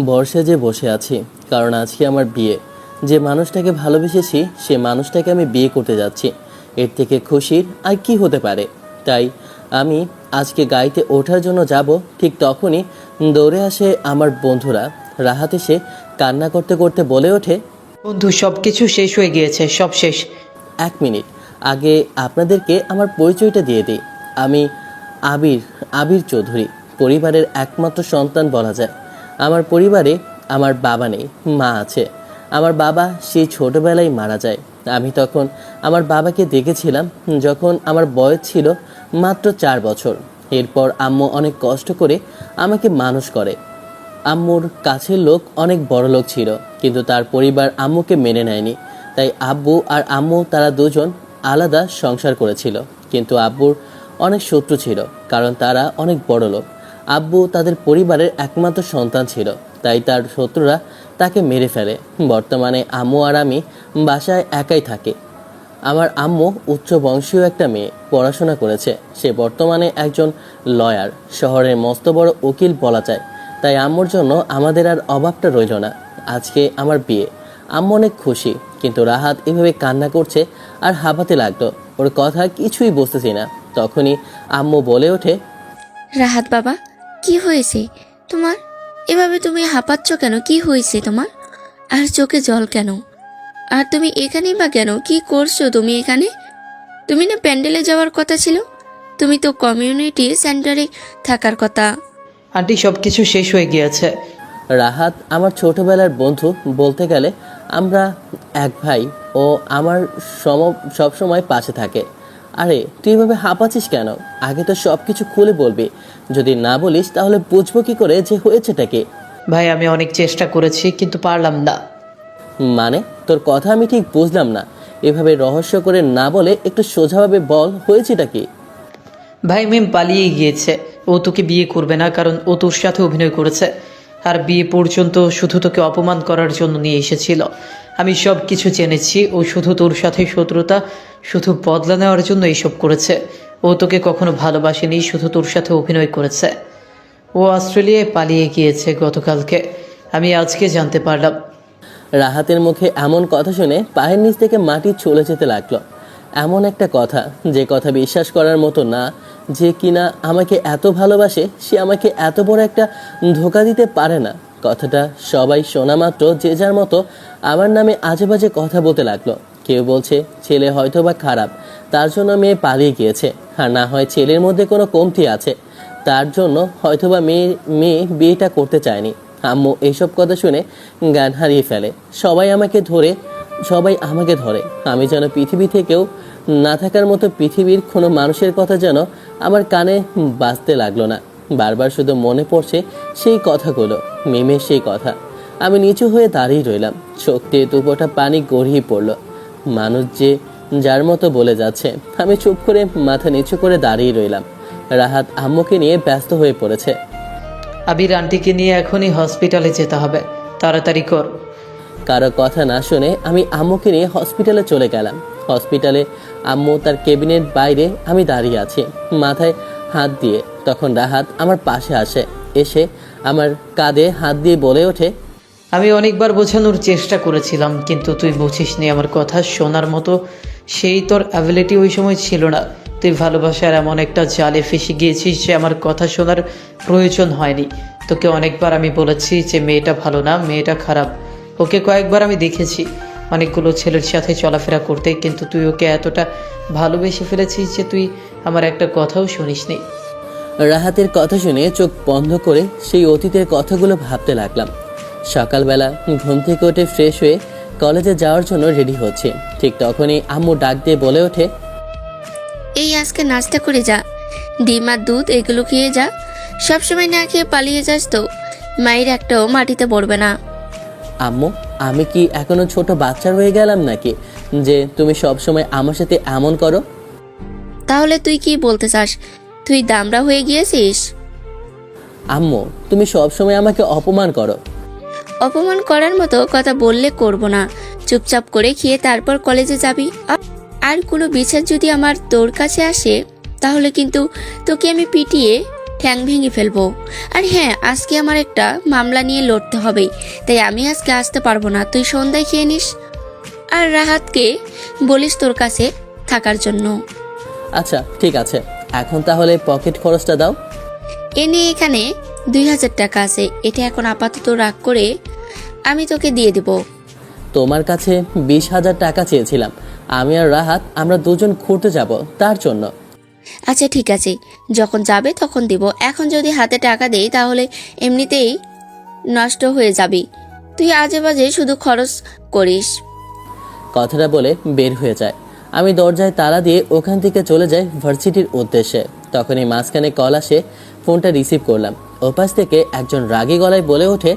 বর্ষে যে বসে আছি, কারণ আজকে আমার বিয়ে। যে মানুষটাকে ভালোবেসেছি সে মানুষটাকে আমি বিয়ে করতে যাচ্ছি। এর থেকে খুশির আর কি হতে পারে। তাই আমি আজকে গাড়িতে ওঠার জন্য যাব, ঠিক তখনই দৌড়ে আসে আমার বন্ধুরা। রাহাত এসে কান্না করতে করতে বলে ওঠে, বন্ধু, সব কিছু শেষ হয়ে গিয়েছে, সব শেষ। এক মিনিট, আগে আপনাদেরকে আমার পরিচয়টা দিয়ে দিই। আমি আবির আবির চৌধুরী, পরিবারের একমাত্র সন্তান বলা যায়। আমার পরিবারে আমার বাবা নেই, মা আছে। আমার বাবা সেই ছোটোবেলায় মারা যায়। আমি তখন আমার বাবাকে দেখেছিলাম যখন আমার বয়স ছিল মাত্র 4 বছর। এরপর আম্মু অনেক কষ্ট করে আমাকে মানুষ করে। আম্মুর কাছের লোক অনেক বড় লোক ছিল, কিন্তু তার পরিবার আম্মুকে মেনে নেয়নি। তাই আব্বু আর আম্মু তারা দুজন আলাদা সংসার করেছিল। কিন্তু আব্বুর অনেক শত্রু ছিল, কারণ তারা অনেক বড় লোক। আব্বু তাদের পরিবারের একমাত্র সন্তান ছিল, তাই তার শত্রুরা তাকে মেরে ফেলে। বর্তমানে আম্মু আর আমি বাসায় একাই থাকি। আমার আম্মু উচ্চ বংশীয় একটা মেয়ে, পড়াশোনা করেছে। সে বর্তমানে একজন লয়ার, শহরের মস্ত বড় উকিল বলা যায়। তাই আম্মুর জন্য আমাদের আর অভাবটা রইল না। আজকে আমার বিয়ে। আম্মু অনেক খুশি, কিন্তু রাহাত এভাবে কান্না করছে আর হাঁপাতে লাগলো। ওর কথা কিছুই বুঝতেছি না। তখনই আম্মু বলে ওঠে, রাহাত বাবা, কি হয়েছে তোমার? এভাবে তুমি হাঁপাচ্ছ কেন? কি হয়েছে তোমার? আর চোখে জল কেন? আর তুমি এখানেই বা কেন? কি করছো তুমি এখানে? তুমি না প্যান্ডেলে যাওয়ার কথা ছিল? তুমি তো কমিউনিটি সেন্টারে থাকার কথা। আন্টি, সব কিছু শেষ হয়ে গিয়েছে। রাহাত আমার ছোটবেলার বন্ধু বলতে গেলে। আমরা এক ভাই। ও আমার সব সময় পাশে থাকে। আরে তুই এভাবে হাঁপাচ্ছিস কেন? আগে তো সব কিছু খুলে বলবি। যদি না বলিস তাহলে বুঝবো কি করে যে হয়েছেটা কি? ভাই, আমি অনেক চেষ্টা করেছি কিন্তু পারলাম না। মানে তোর কথা আমি ঠিক বুঝলাম না। এভাবে রহস্য করে না বলে একটু সোজাভাবে বল, হয়েছেটা কি? ভাই, মিম পালিয়ে গিয়েছে। ও তোকে বিয়ে করবে না, কারণ ও তোর সাথে অভিনয় করেছে। আর বিয়ে পর্যন্ত শুধু তোকে অপমান করার জন্য নিয়ে এসেছিল। আমি সব কিছু জেনেছি। ও শুধু তোর সাথে শত্রুতা, শুধু বদলা নেওয়ার জন্য এইসব করেছে। ও তোকে কখনো ভালোবাসেনি, শুধু তোর সাথে অভিনয় করেছে। ও অস্ট্রেলিয়ায় পালিয়ে গিয়েছে গতকালকে। আমি আজকে জানতে পারলাম। রাহাতের মুখে এমন কথা শুনে পায়ের নিচ থেকে মাটি চলে যেতে লাগলো। এমন একটা কথা, যে কথা বিশ্বাস করার মতো না। যে কিনা আমাকে এত ভালোবাসে, সে আমাকে এত বড় একটা ধোঁকা দিতে পারে না। কথাটা সবাই শোনা মাত্র যে যার মতো আমার নামে আজে বাজে কথা বলতে লাগলো। কেউ বলছে ছেলে হয়তো বা খারাপ, তার জন্য মেয়ে পালিয়ে গিয়েছে। আর না হয় ছেলের মধ্যে কোনো কমতি আছে, তার জন্য হয়তোবা মেয়ে বিয়েটা করতে চায়নি। আম্মু এইসব কথা শুনে জ্ঞান হারিয়ে ফেলে। সবাই আমাকে ধরে। আমি যেন পৃথিবী থেকেও না থাকার মতো। পৃথিবীর কোনো মানুষের কথা যেন আমার কানে বাজতে লাগলো না। বারবার শুধু মনে পড়ছে সেই কথাগুলো, মিমের সেই কথা। আমি নিচু হয়ে দাঁড়িয়ে রইলাম। চোখ দিয়ে দুপোটা পানি গড়িয়ে পড়লো। মানুষ যে যার মতো বলে যাচ্ছে। আমি চুপ করে মাথা নিচু করে দাঁড়িয়ে রইলাম। রাহাত আম্মুকে নিয়ে ব্যস্ত হয়ে পড়েছে। আবির আন্টিকে নিয়ে এখনই হসপিটালে যেতে হবে, তাড়াতাড়ি কর। কারো কথা না শুনে আমি আম্মুকে নিয়ে হসপিটালে চলে গেলাম। হসপিটালে আম্মু তার কেবিনের বাইরে, আমি দাঁড়িয়ে আছি মাথায় হাত দিয়ে। তখন রাহাত আমার পাশে আসে, এসে আমার কাঁধে হাত দিয়ে বলে ওঠে, আমি অনেকবার বোঝানোর চেষ্টা করেছিলাম, কিন্তু তুই বুঝিসনি আমার কথা শোনার মতো সেই তোর অ্যাবিলিটি ওই সময় ছিল না। তুই ভালোবাসার এমন একটা জালে ফেসে গিয়েছিস যে আমার কথা শোনার প্রয়োজন হয়নি। তোকে অনেকবার আমি বলেছি যে মেয়েটা ভালো না, মেয়েটা খারাপ। ওকে কয়েকবার আমি দেখেছি অনেকগুলো ছেলের সাথে চলাফেরা করতে, কিন্তু তুই ওকে এতটা ভালোবেসে ফেলেছিস যে তুই আমার একটা কথাও শুনিসনি। রাহাতের কথা শুনে চোখ বন্ধ করে সেই অতীতের কথাগুলো ভাবতে লাগলাম। সকালবেলা ঘুম থেকে উঠে ফ্রেশ হয়ে কলেজে যাওয়ার জন্য রেডি হচ্ছে। ঠিক তখনই আম্মু ডাক দিয়ে বলে ওঠে, এই আজকে নাস্তা করে যা, ডিম আর দুধ এগুলো খেয়ে যা। সবসময় না খেয়ে পালিয়ে যাস তো মায়ের একটাও মাটিতে পড়বে না। আম্মু, আমি কি এখনো ছোট বাচ্চা রয়ে গেলাম নাকি যে তুমি সব সময় আমার সাথে এমন করো? তাহলে তুই কি বলতে চাস? তুই দামড়া হয়ে গিয়েছিস? আম্মু, তুমি সব সময় আমাকে অপমান করো। অপমান করার মতো কথা বললে করব না। চুপচাপ করে খেয়ে তারপর কলেজে যাবি। আর কোনো বিচার যদি আমার তোর কাছে আসে তাহলে কিন্তু তোকে আমি পিটিয়ে ঠ্যাং ভেঙে ফেলবো। আর হ্যাঁ, আজকে আমার একটা মামলা নিয়ে লড়তে হবে, তাই আমি আজকে আসতে পারবো না। তুই সন্ধ্যায় খেয়ে নিস, আর রাহাতকে বলিস তোর কাছে থাকার জন্য। আচ্ছা ঠিক আছে, এখন তাহলে পকেট খরচটা দাও। এনে এখানে 2000 টাকা আছে, এটা এখন আপাতত রাগ করে আমি তোকে দিয়ে দেব। তোমার কাছে 20,000 টাকা চেয়েছিলাম। আমি আর রাহাত আমরা দুজন ঘুরতে যাব, তার জন্য। আচ্ছা ঠিক আছে, যখন যাবে তখন দিব। এখন যদি হাতে টাকা দেই তাহলে এমনিতেই নষ্ট হয়ে যাবি। তুই আজে বাজে শুধু খরচ করিস। কথাটা বলে বের হয়ে যায়। আমি দরজায় তালা দিয়ে ওখান থেকে চলে যাই ভার্সিটির উদ্দেশ্যে। তখনই মাঝখানে কল আসে, ফোনটা রিসিভ করলাম। ওপাশ থেকে একজন রাগী গলায় বলে ওঠে,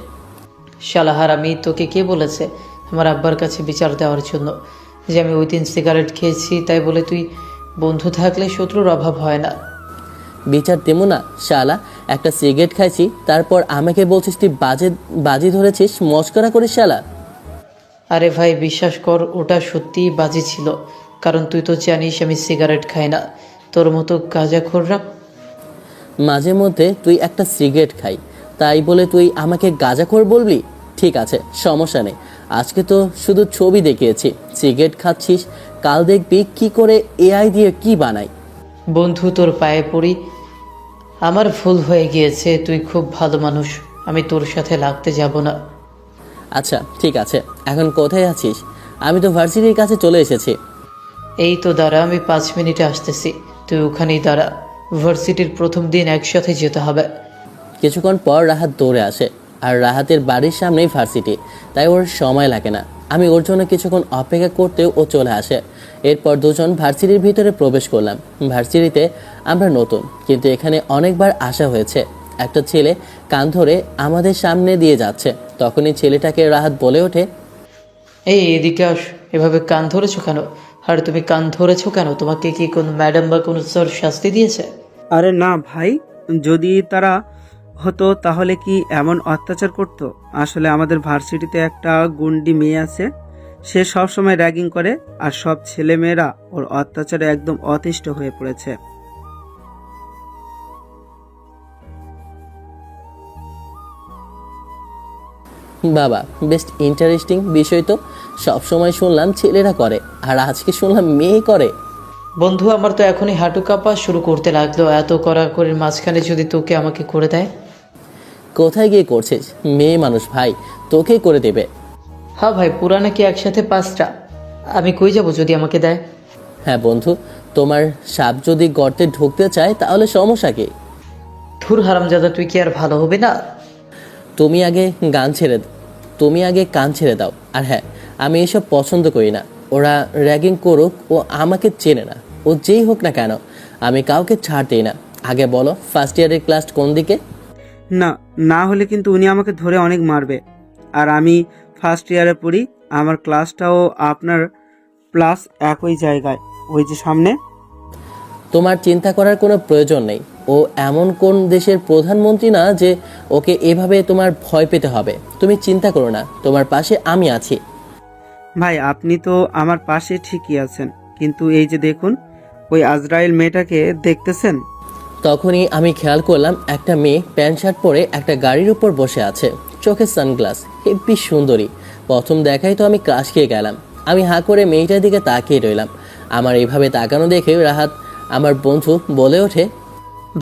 শালাহার, আমি তোকে কে বলেছে আমার আব্বার কাছে বিচার দেওয়ার জন্য যে আমি ওই দিন সিগারেট খেয়েছি, তাই বলে তুই বন্ধু থাকলে শত্রুর অভাব হয় না। বিচার তেমন না শালা, একটা সিগারেট খাইছি, তারপর আমাকে বলছিস তুই বাজি ধরেছিস, মস্করা করিস শালা। আরে ভাই বিশ্বাস কর, ওটা সত্যিই বাজে ছিল, কারণ তুই তো জানিস আমি সিগারেট খাই না। তোর মতো গাঁজাখোররা মাঝে মধ্যে তুই একটা সিগারেট খাই, তাই বলে তুই আমাকে গাঁজাখোর বলবি? ঠিক আছে, সমস্যা নেই। আজকে তো শুধু ছবি দেখিয়েছি, সিগারেট খাচ্ছিস, কাল দেখবি কি করে এআই দিয়ে কি বানাই। বন্ধু, তোর পায়ে পড়ি, আমার ভুল হয়ে গিয়েছে। তুই খুব ভালো মানুষ, আমি তোর সাথে লাগতে যাব না। আচ্ছা ঠিক আছে, এখন কোথায় আছিস? আমি তো ভার্সিটির কাছে চলে এসেছি। এই তো দাঁড়া, আমি 5 মিনিটে আসতেছি, তুই ওখানেই দাঁড়া। ভার্সিটির প্রথম দিন একসাথে যেতে হবে। কিছুক্ষণ পর রাহাত দৌড়ে আসে, আর রাহাতের বাড়ির সামনেই ভার্সিটি, তাই ওর সময় লাগে না। আমি ওর জন্য কিছুক্ষণ অপেক্ষা করতেও ও চলে আসে। এরপর দুজন ভার্সিটির ভিতরে প্রবেশ করলাম। ভার্সিটিতে আমরা নতুন, কিন্তু এখানে অনেকবার আসা হয়েছে। একটা ছেলে কান ধরে আমাদের সামনে দিয়ে যাচ্ছে, তখনই ছেলেটাকে রাহাত বলে ওঠে, এই এদিকে আস। এভাবে কান ধরেছো কেন? আর তুমি কান ধরেছো কেন? তোমাকে কি কোনো ম্যাডাম বা কোনো স্যার শাস্তি দিয়েছে? আরে না ভাই, যদি তারা হতো তাহলে কি এমন অত্যাচার করতো? আসলে আমাদের ভার্সিটিতে একটা গুন্ডি মেয়ে আছে, সে সব সময় র্যাগিং করে, আর সব ছেলেমেয়েরা ওর অত্যাচারে একদম অতিষ্ঠ হয়ে পড়েছে। বাবা বেস্ট ইন্টারেস্টিং বিষয় তো। সবসময় শুনলাম ছেলেরা করে, আর আজকে শুনলাম মেয়ে করে। বন্ধু, আমার তো এখনই হাঁটু কাঁপা শুরু করতে লাগলো। এত কড়াকড়ির মাঝখানে যদি তোকে আমাকে করে দেয়? কোথায় গিয়ে করছিস? মেয়ে মানুষ ভাই, তোকেই করে দেবে। হ্যাঁ ভাই, পুরা নাকি একসাথে 5টা। আমি কই যাব যদি আমাকে দেয়? হ্যাঁ বন্ধু, তোমার সাপ যদি গর্তে ঢুকতে চায় তাহলে সমস্যা কি? ধুর হারামজাদা, তুই কি আর ভালো হবে না? তুমি আগে কান ছেড়ে দাও। আর হ্যাঁ, আমি এসব পছন্দ করি না। ওরা র্যাগিং করুক, ও আমাকে চেনে না, ও যেই হোক না কেন, আমি কাউকে ছাড় দিই না। আগে বলো, ফার্স্ট ইয়ারের ক্লাস কোন দিকে? না, না হলে কিন্তু উনি আমাকে ধরে অনেক মারবে। আর আমি ফার্স্ট ইয়ারে পড়ি, আমার ক্লাসটাও আপনার প্লাস একই জায়গায়, ওই যে সামনে। তোমার চিন্তা করার কোনো প্রয়োজন নেই। ও এমন কোন দেশের প্রধানমন্ত্রী না যে ওকে এভাবে তোমার ভয় পেতে হবে। তুমি চিন্তা করো না, তোমার পাশে আমি আছি। ভাই আপনি তো আমার পাশে ঠিকই আছেন, কিন্তু এই যে দেখুন, ওই আজরাইল মেয়েটাকে দেখতেছেন? তখনই আমি খেয়াল করলাম একটা মেয়ে প্যান্ট শার্ট পরে একটা গাড়ির উপর বসে আছে, চোখে সানগ্লাস, হেব্বি সুন্দরী। প্রথম দেখাই তো আমি ক্রাশ খেয়ে গেলাম। আমি হাঁ করে মেয়েটার দিকে তাকিয়ে রইলাম। আমার এইভাবে তাকানো দেখে রাহাত, আমার বন্ধু, বলে ওঠে,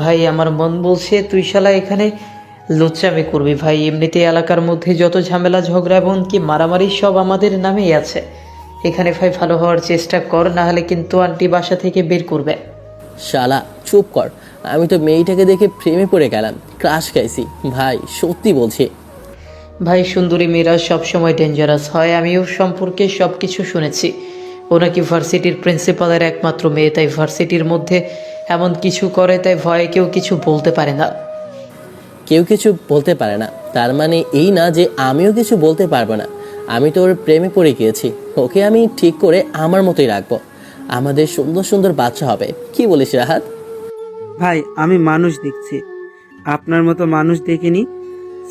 ভাই আমার মন বলছে তুই শালা এখানে লুচ্চামি করবি। ভাই এমনিতে এলাকার মধ্যে যত ঝামেলা ঝগড়া এবং কি মারামারি সব আমাদের নামেই আছে। এখানে ভাই ভালো হওয়ার চেষ্টা কর, না হলে কিন্তু আন্টি বাসা থেকে বের করবে। শালা চুপ কর। আমি তো মেয়েটাকে দেখে প্রেমে পড়ে গেলাম, ক্রাশ খাইছি ভাই, সত্যি বলছি। ভাই সুন্দরী মেয়েরা সবসময় ডেঞ্জারাস হয়, আমিও সম্পর্কে সব কিছু শুনেছি। ও নাকি ভার্সিটির প্রিন্সিপালের একমাত্র মেয়ে, তাই ভার্সিটির মধ্যে এমন কিছু করে, তাই ভয়ে কেউ কিছু বলতে পারে না। কেউ কিছু বলতে পারে না তার মানে এই না যে আমিও কিছু বলতে পারবো না। আমি তো ওর প্রেমে পড়ে গিয়েছি, ওকে আমি ঠিক করে আমার মতোই রাখবো। আমাদের সুন্দর সুন্দর বাচ্চা হবে, কি বলিস রাহাত? ভাই আমি মানুষ দেখছি, আপনার মতো মানুষ দেখিনি।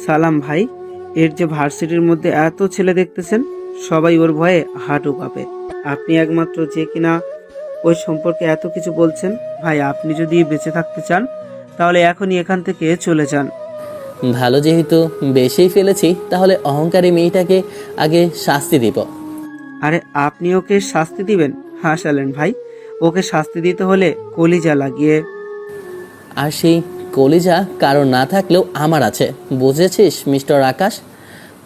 সালাম ভাই, এর যে ভার্সিটির মধ্যে এত ছেলে দেখতেছেন, সবাই ওর ভয়ে হাঁটু কাঁপে। আপনি একমাত্র যে কিনা ওই সম্পর্কে এত কিছু বলছেন। ভাই আপনি যদি বেঁচে থাকতে চান তাহলে এখনই এখান থেকে চলে যান। ভালো, যেহেতু বেশিই ফেলেছি তাহলে অহংকারী মেয়েটাকে আগে শাস্তি দিব। আরে আপনি ওকে শাস্তি দিবেন? হাসালেন ভাই। ওকে শাস্তি দিতে হলে কলিজা লাগিয়ে। আর সেই কলিজা কারো না থাকলেও আমার আছে, বুঝেছিস মিস্টার আকাশ?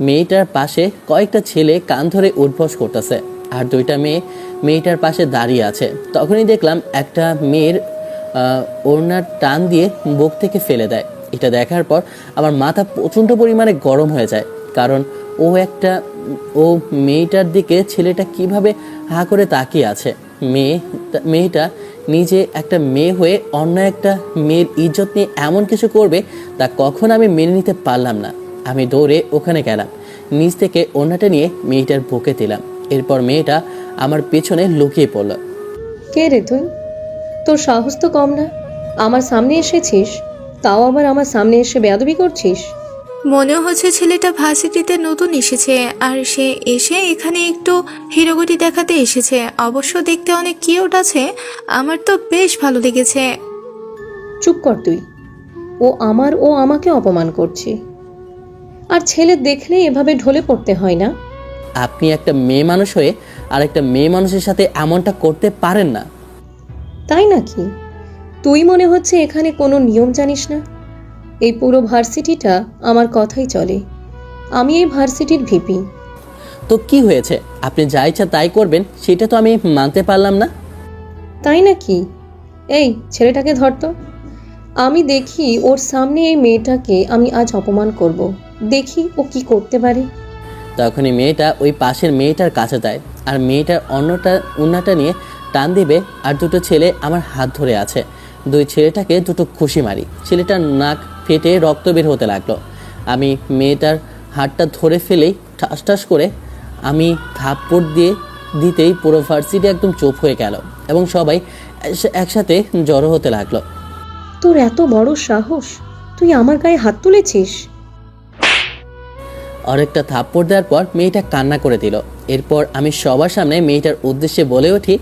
মেয়েটার পাশে কয়েকটা ছেলে কান ধরে উঠবস করতেছে, আর দুইটা মেয়ে মেয়েটার পাশে দাঁড়িয়ে আছে। তখনই দেখলাম একটা মেয়ের ওড়নার টান দিয়ে বুক থেকে ফেলে দেয়। এটা দেখার পর আমার মাথা প্রচণ্ড পরিমাণে গরম হয়ে যায়, কারণ ও মেয়েটার দিকে ছেলেটা কিভাবে হা করে তাকিয়ে আছে। মেয়েটা নিজে একটা মেয়ে হয়ে অন্য একটা মেয়ের ইজ্জত নিয়ে এমন কিছু করবে তা কখন আমি মেনে নিতে পারলাম না। আমি দৌড়ে ওখানে গেলাম, নিচ থেকে ওড়নাটা নিয়ে মেয়েটার বুকে দিলাম। এরপর মেয়েটা আমার পেছনে লুকিয়ে পড়ল। কে রে তুই? তোর সাহস তো কম না, আমার সামনে এসেছিস, তাও আবার আমার সামনে এসে বেয়াদবি করছিস। মনে হচ্ছে ছেলেটা ভার্সিটিতে নতুন এসেছে, আর সে এসে এখানে একটু হিরোগতি দেখাতে এসেছে। অবশ্য দেখতে অনেক কিউট আছে, আমার তো বেশ ভালো লেগেছে। চুপ কর তুই। ও আমাকে অপমান করছে, আর ছেলে দেখলে এভাবে ঢলে পড়তে হয় না। আপনি একটা মেয়ে মানুষ হয়ে আর একটা মেয়ে মানুষের সাথে এমনটা করতে পারেন না। তাই নাকি? তুই মনে হচ্ছে এখানে কোনো নিয়ম জানিস না। এই পুরো ভার্সিটিটা আমার কথাই চলে। আমি এই ভার্সিটির ভিপি। তো কি হয়েছে? আপনি যা ইচ্ছা তাই করবেন, সেটা তো আমি মানতে পারলাম না। তাই নাকি? এই ছেলেটাকে ধরতো। আমি দেখি ওর সামনে এই মেয়েটাকে আমি আজ অপমান করব। দেখি ও কি করতে পারে। তখনই মেয়েটা ওই পাশের মেয়েটার কাছে যায়, আর মেয়েটার অন্যটা নিয়ে টান দিবে, আর দুটো ছেলে আমার হাত ধরে আছে। দুই ছেলেটাকে দুটো খুশি মারি। ছেলেটার নাক ফেটে রক্ত বের হতে লাগলো। আমি মেয়েটার হাতটা ধরে ফেলেই ঠাস ঠাস করে আমি থাপ্পড় দিতেই পুরো ভার্সিটি একদম চুপ হয়ে গেল, এবং সবাই একসাথে জড়ো হতে লাগলো। তোর এত বড় সাহস, তুই আমার গায়ে হাত তুলেছিস? আরেকটা থাপ্পড় দেওয়ার পর মেয়েটা কান্না করে দিল। এরপর আমি সবার সামনে মেয়েটার উদ্দেশ্যে বলে উঠি,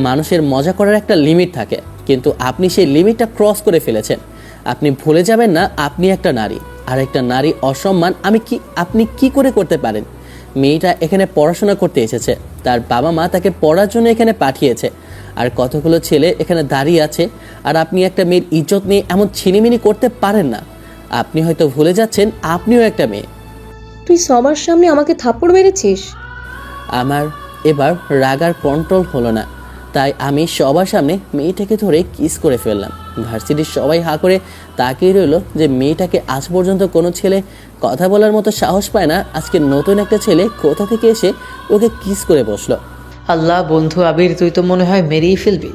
মানুষের মজা করার একটা লিমিট থাকে, কিন্তু আপনি সেই লিমিটটা ক্রস করে ফেলেছেন। আপনি ভুলে যাবেন না আপনি একটা নারী, আর একটা নারী অসম্মান আপনি কি করে করতে পারেন? মেয়েটা এখানে পড়াশোনা করতে এসেছে, তার বাবা মা তাকে পড়ার জন্য এখানে পাঠিয়েছে, আর কতগুলো ছেলে এখানে দাঁড়িয়ে আছে, আর আপনি একটা মেয়ের ইজ্জত নিয়ে এমন ছিনিমিনি করতে পারেন না। আপনি হয়তো ভুলে যাচ্ছেন আপনিও একটা মেয়ে। তুই সবার সামনে আমাকে থাপ্পড় মেরেছিস। আমার এবার রাগার কন্ট্রোল হলো না, তাই আমি সবার সামনে মেয়েটাকে ধরে কিস করে ফেললাম। ভার্সিটির সবাই হা করে তাকিয়ে রইল যে মেয়েটাকে আজ পর্যন্ত কোনো ছেলে কথা বলার মতো সাহস পায় না, আজকে নতুন একটা ছেলে কোথা থেকে এসে ওকে কিস করে বসলো। আল্লাহ, বন্ধু আবির, তুই তো মনে হয় মেরেই ফেলবি।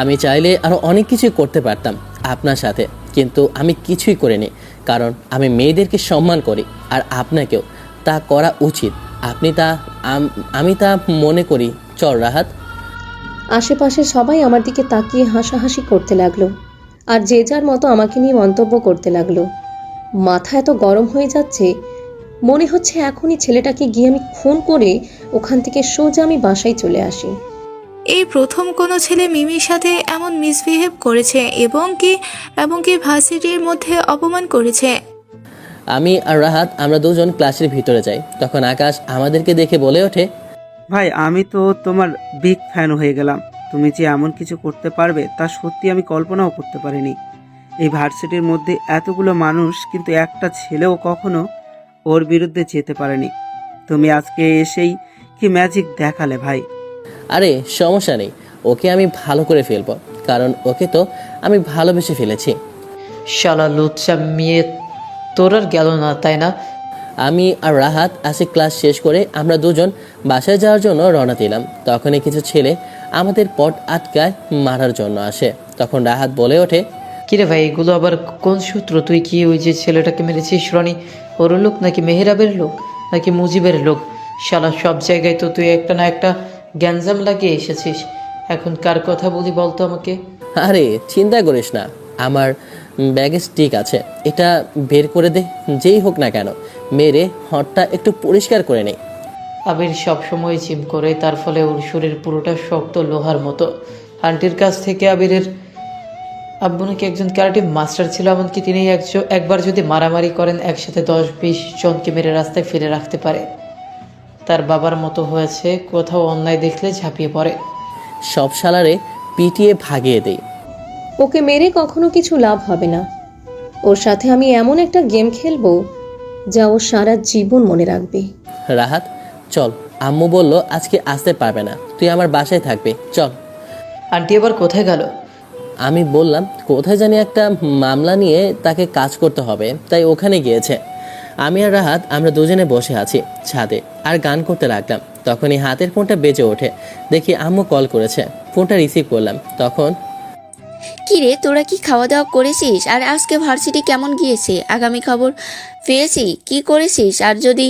আমি চাইলে আরও অনেক কিছুই করতে পারতাম আপনার সাথে, কিন্তু আমি কিছুই করিনি, কারণ আমি মেয়েদেরকে সম্মান করি, আর আপনাকেও তা করা উচিত। আমি তা মনে করি। চল রাহাত। আশেপাশে সবাই আমার দিকে তাকিয়ে হাসাহাসি করতে লাগলো, আর যে যার মতো আমাকে নিয়ে মন্তব্য করতে লাগলো। মাথা এত গরম হয়ে যাচ্ছে, মনে হচ্ছে এখনই ছেলেটাকে গিয়ে আমি খুন করে ওখান থেকে সোজা আমি বাসায় চলে আসি। এই প্রথম কোনো ছেলে মিমির সাথে এমন মিসবিহেভ করেছে, এবং কি ভার্সিটির মধ্যে অপমান করেছে। আমি আর রাহাত আমরা দুজন ক্লাসের ভিতরে যাই। তখন আকাশ আমাদেরকে দেখে বলে ওঠে, ভাই আমি তো তোমার বিগ ফ্যান হয়ে গেলাম। তুমি যে এমন কিছু করতে পারবে তা সত্যি আমি কল্পনাও করতে পারিনি। এই ভার্সিটির মধ্যে এতগুলো মানুষ, কিন্তু একটা ছেলেও কখনো ওর বিরুদ্ধে যেতে পারেনি। তুমি আজকে এসেই কি ম্যাজিক দেখালে ভাই। আরে সমস্যা নেই, ওকে আমি ভালো করে ফেলবো, কারণ ওকে তো আমি ভালোবেসে ফেলেছি। শালা লুচ্চা মেয়ে, তোর আর গেল না তাই না? আমি আর রাহাত আজকে ক্লাস শেষ করে আমরা দুজন বাসায় যাওয়ার জন্য রওনা দিলাম। তখনই কিছু ছেলে আমাদের পথ আটকায় মারার জন্য আসে। তখন রাহাত বলে ওঠে, কিরে ভাই, এগুলো আবার কোন সূত্র? তুই কি ওই যে ছেলেটাকে মেরেছিস রনি, ওর লোক নাকি মেহেরাবের লোক নাকি মুজিবের লোক? শালা সব জায়গায় তো তুই একটা না একটা গ্যাঞ্জাম লাগিয়ে এসেছিস। এখন কার কথা বলি বলতো আমাকে? আরে চিন্তা করিস না, আমার ব্যাগে স্টিক আছে, এটা বের করে দে, যেই হোক না কেন মেরে হটটা একটু পরিষ্কার করে নেই। আবির সবসময় জিম করে, তার ফলে ওর শরীর পুরোটা শক্ত লোহার মতো। আন্টির কাছ থেকে আব্বু নাকি একজন ক্যারাটে মাস্টার ছিল, এমনকি তিনি একবার যদি মারামারি করেন একসাথে 10-20 জনকে মেরে রাস্তায় ফেলে রাখতে পারে। তার বাবার মতো হয়েছে, কোথাও অন্যায় দেখলে ঝাঁপিয়ে পড়ে। সব শালারে পিটিয়ে ভাগিয়ে দেই। ওকে মেরে কখনো কিছু লাভ হবে না। ওর সাথে আমি এমন একটা গেম খেলবো যা ও সারা জীবন মনে রাখবে। রাহাত চল, আম্মু বলল আজকে আসতে পারবে না, তুই আমার বাসায় থাকবি, চল। আন্টি আবার কোথায় গেল? আমি বললাম কোথায় জানি একটা মামলা নিয়ে তাকে কাজ করতে হবে, তাই ওখানে গিয়েছে। আমি আর রাহাত আমরা দুজনে বসে আছি ছাদে আর গান করতে লাগলাম। তখনই হাতের ফোনটা বেজে ওঠে, দেখি আম্মু কল করেছে। ফোনটা রিসিভ করলাম, তখন কি রে, তোরা কি খাওয়া দাওয়া করেছিস? আর আজকে ভার্সিটি কেমন গিয়েছে? আগামী খবর পেয়েছি কি করেছিস? আর যদি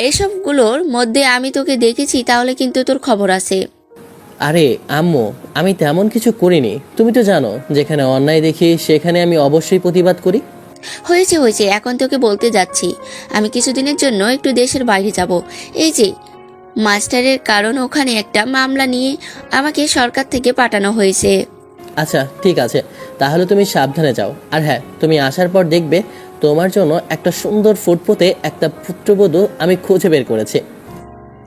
এসবগুলোর মধ্যে আমি তোকে দেখেছি তাহলে কিন্তু তোর খবর আছে। আরে আম্মু, আমি তেমন কিছু করিনি, তুমি তো জানো যেখানে অন্যায় দেখি সেখানে আমি অবশ্যই প্রতিবাদ করি। হয়েছে হয়েছে, এখন তোকে বলতে যাচ্ছি আমি কিছুদিনের জন্য একটু দেশের বাইরে যাব। এই যে মাস্টারের কারণ ওখানে একটা মামলা নিয়ে আমাকে সরকার থেকে পাঠানো হয়েছে। আচ্ছা ঠিক আছে, তাহলে তুমি সাবধানে যাও। আর হ্যাঁ, তুমি আসার পর দেখবে তোমার জন্য একটা সুন্দর ফুটফুটে একটা পুত্রবধূ আমি খুঁজে বের করেছি।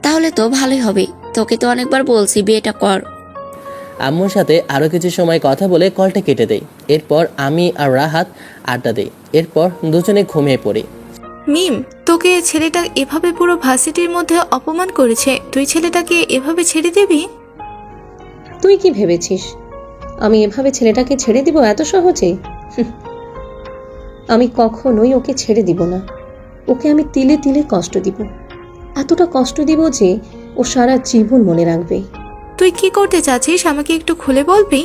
তাহলে তো ভালোই হবে, তোকে তো অনেকবার বলছি বিয়েটা কর। আম্মুর সাথে আরও কিছু সময় কথা বলে কলটা কেটে দেই। এরপর আমি আর রাহাত আড্ডা দিই। এরপর দুজনে ঘুমিয়ে পড়ি। মিম, তোকে ছেলেটা এভাবে পুরো ভার্সিটির মধ্যে অপমান করেছে, তুই ছেলেটাকে এভাবে ছেড়ে দিবি? তুই কি ভেবেছিস আমি এভাবে ছেলেটাকে ছেড়ে দিব এত সহজে? আমি কখনোই ওকে ছেড়ে দিব না। ওকে আমি তিলে তিলে কষ্ট দিব, এতটা কষ্ট দিব যে ও সারা জীবন মনে রাখবে। তুই কি করতে চাচ্ছিস আমাকে একটু খুলে বলবি?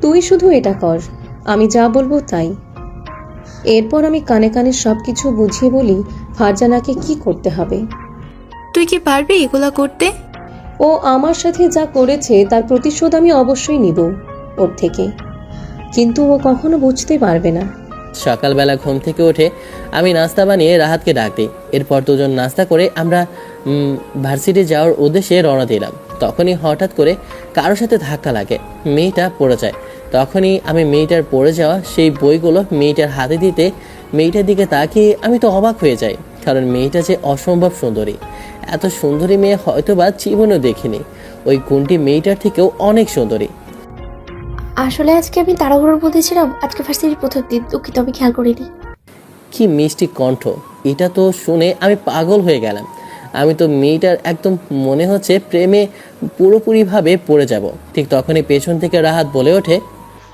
তুই শুধু এটা কর, আমি যা বলবো তাই। এরপর আমি কানে কানে সব কিছু বুঝিয়ে বলি ফারজানাকে কি করতে হবে। তুই কি পারবি এগুলা করতে? ও আমার সাথে যা করেছে তার প্রতিশোধ আমি অবশ্যই নিব ওর থেকে, কিন্তু ও কখনো বুঝতে পারবে না। সকালবেলা ঘুম থেকে উঠে আমি নাস্তা বানিয়ে রাহাতকে ডাক দিই। এরপর দুজন নাস্তা করে আমরা ভার্সিটি যাওয়ার উদ্দেশ্যে রওনা দিলাম। তখনই হঠাৎ করে কারোর সাথে ধাক্কা লাগে, মেয়েটা পড়ে যায়। তখনই আমি মেয়েটার পড়ে যাওয়া সেই বইগুলো মেয়েটার হাতে দিতে মেয়েটার দিকে তাকিয়ে আমি তো অবাক হয়ে যাই, কারণ মেয়েটা যে অসম্ভব সুন্দরী। এত সুন্দরী মেয়ে হয়তোবা জীবনেও দেখিনি। ওই গুণটি মেয়েটার থেকেও অনেক সুন্দরী। আসলে আজকে আমি তাড়াহুড়োর মধ্যে ছিলাম, আজকে ভার্সিটির প্রথম দিন, দুঃখিত আমি খেয়াল করিনি। কি মিষ্টি কণ্ঠ, এটা তো শুনে আমি পাগল হয়ে গেলাম। আমি তো মেয়েটার একদম মনে হচ্ছে প্রেমে পুরোপুরিভাবে পড়ে যাব। ঠিক তখনই পেছন থেকে রাহাত বলে ওঠে,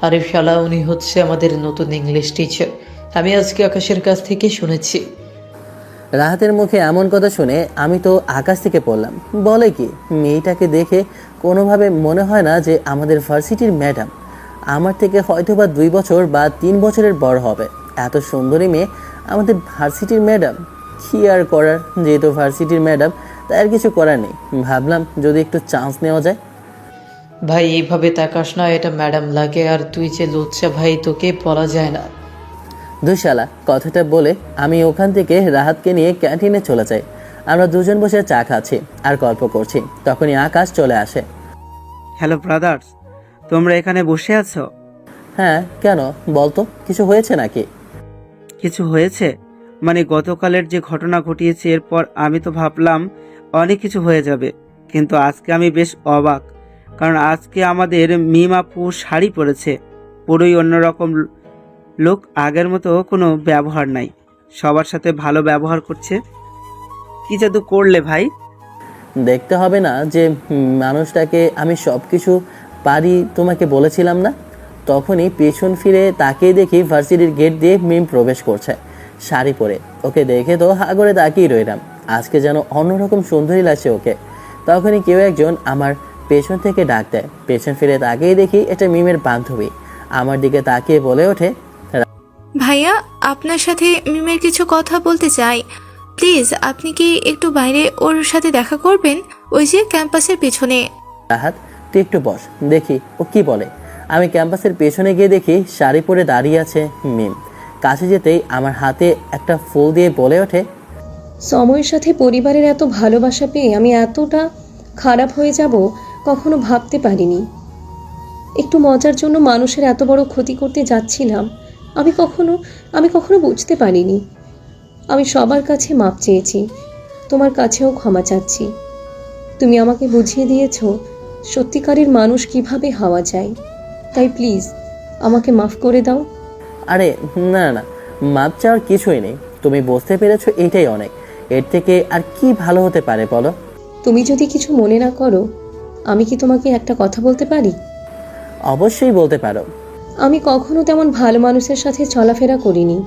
আরে শালা, উনি হচ্ছে আমাদের নতুন ইংলিশ টিচার। আমি আজকে আকাশের কাছ থেকে শুনেছি। রাহাতের মুখে এমন কথা শুনে আমি তো আকাশ থেকে পড়লাম। বলে কি, মেয়েটাকে দেখে কোনোভাবে মনে হয় না যে আমাদের ভার্সিটির ম্যাডাম। আমার থেকে হয়তোবা 2 বছর বা 3 বছরের বড় হবে। এত সুন্দরী মেয়ে আমাদের ভার্সিটির ম্যাডাম। কি আর করার, যেহেতু ভার্সিটির ম্যাডাম তাই আর কিছু করার নেই। ভাবলাম যদি একটু চান্স নেওয়া যায়। ভাই এইভাবে তাকাস না, এটা ম্যাডাম লাগে। আর তুই যে লুচ্চা ভাই, তোকে বলা যায় না। দুশালা, কথাটা বলে আমি ওখান থেকে রাহাতকে নিয়ে ক্যান্টিনে চলে যাই। আমরা দুজন বসে চা খাচ্ছি আর গল্প করছি। তখনই আকাশ চলে আসে। হ্যালো ব্রাদার্স, তোমরা এখানে বসে আছো? হ্যাঁ, কেন বলতো, কিছু হয়েছে নাকি? কিছু হয়েছে মানে গতকালের যে ঘটনা ঘটিয়েছে এরপর আমি তো ভাবলাম অনেক কিছু হয়ে যাবে, কিন্তু আজকে আমি বেশ অবাক। কারণ আজকে আমাদের মিম আপু শাড়ি পরেছে, পুরোই অন্যরকম লোক। আগের মতো কোনো ব্যবহার নাই, সবার সাথে ভালো ব্যবহার করছে। কি জাদু করলে ভাই? দেখতে হবে না যে মানুষটাকে আমি সব কিছু পারি তোমাকে বলেছিলাম না? তখনই পেছন ফিরে তাকিয়ে দেখি ভার্সিটির গেট দিয়ে মিম প্রবেশ করছে শাড়ি পরে। ওকে দেখে তো হা করে তাকিয়ে রইলাম। আজকে যেন অন্যরকম সুন্দরী লাগছে ওকে। তখনই কেউ একজন আমার পেছন থেকে ডাক দেয়। পেছন ফিরে তাকিয়ে দেখি এটা মিমের বান্ধবী। আমার দিকে তাকিয়ে বলে ওঠে, ভাইয়া, আপনার সাথে মিমের কিছু কথা বলতে চাই, প্লিজ আপনি কি একটু বাইরে ওর সাথে দেখা করবেন, ওই যে ক্যাম্পাসের পেছনে। রাহাত তুই একটু বস, দেখি ও কি বলে। আমি ক্যাম্পাসের পেছনে গিয়ে দেখি শাড়ি পরে দাঁড়িয়ে আছে মিম। কাছে যেতেই আমার হাতে একটা ফুল দিয়ে বলে ওঠে, সময়ের সাথে পরিবারের এত ভালোবাসা পেয়ে আমি এতটা খারাপ হয়ে যাব কখনো ভাবতে পারিনি। একটু মজার জন্য মানুষের এত বড় ক্ষতি করতে যাচ্ছিলাম। আমি কখনো বুঝতে পারিনি। আমি সবার কাছে মাপ চেয়েছি, তোমার কাছেও ক্ষমা চাচ্ছি। তুমি আমাকে বুঝিয়ে দিয়েছ সত্যিকারের মানুষ কিভাবে হওয়া যায়। তাই প্লিজ আমাকে মাফ করে দাও। আরে না না, মাপ চাওয়ার কিছুই নেই। তুমি বুঝতে পেরেছো, এটাই অনেক। এর থেকে আর কি ভালো হতে পারে বলো? তুমি যদি কিছু মনে না করো, আমি কি তোমাকে একটা কথা বলতে পারি? অবশ্যই বলতে পারো। আমি কখনো তেমন ভালো মানুষের সাথে চলাফেরা করিনি,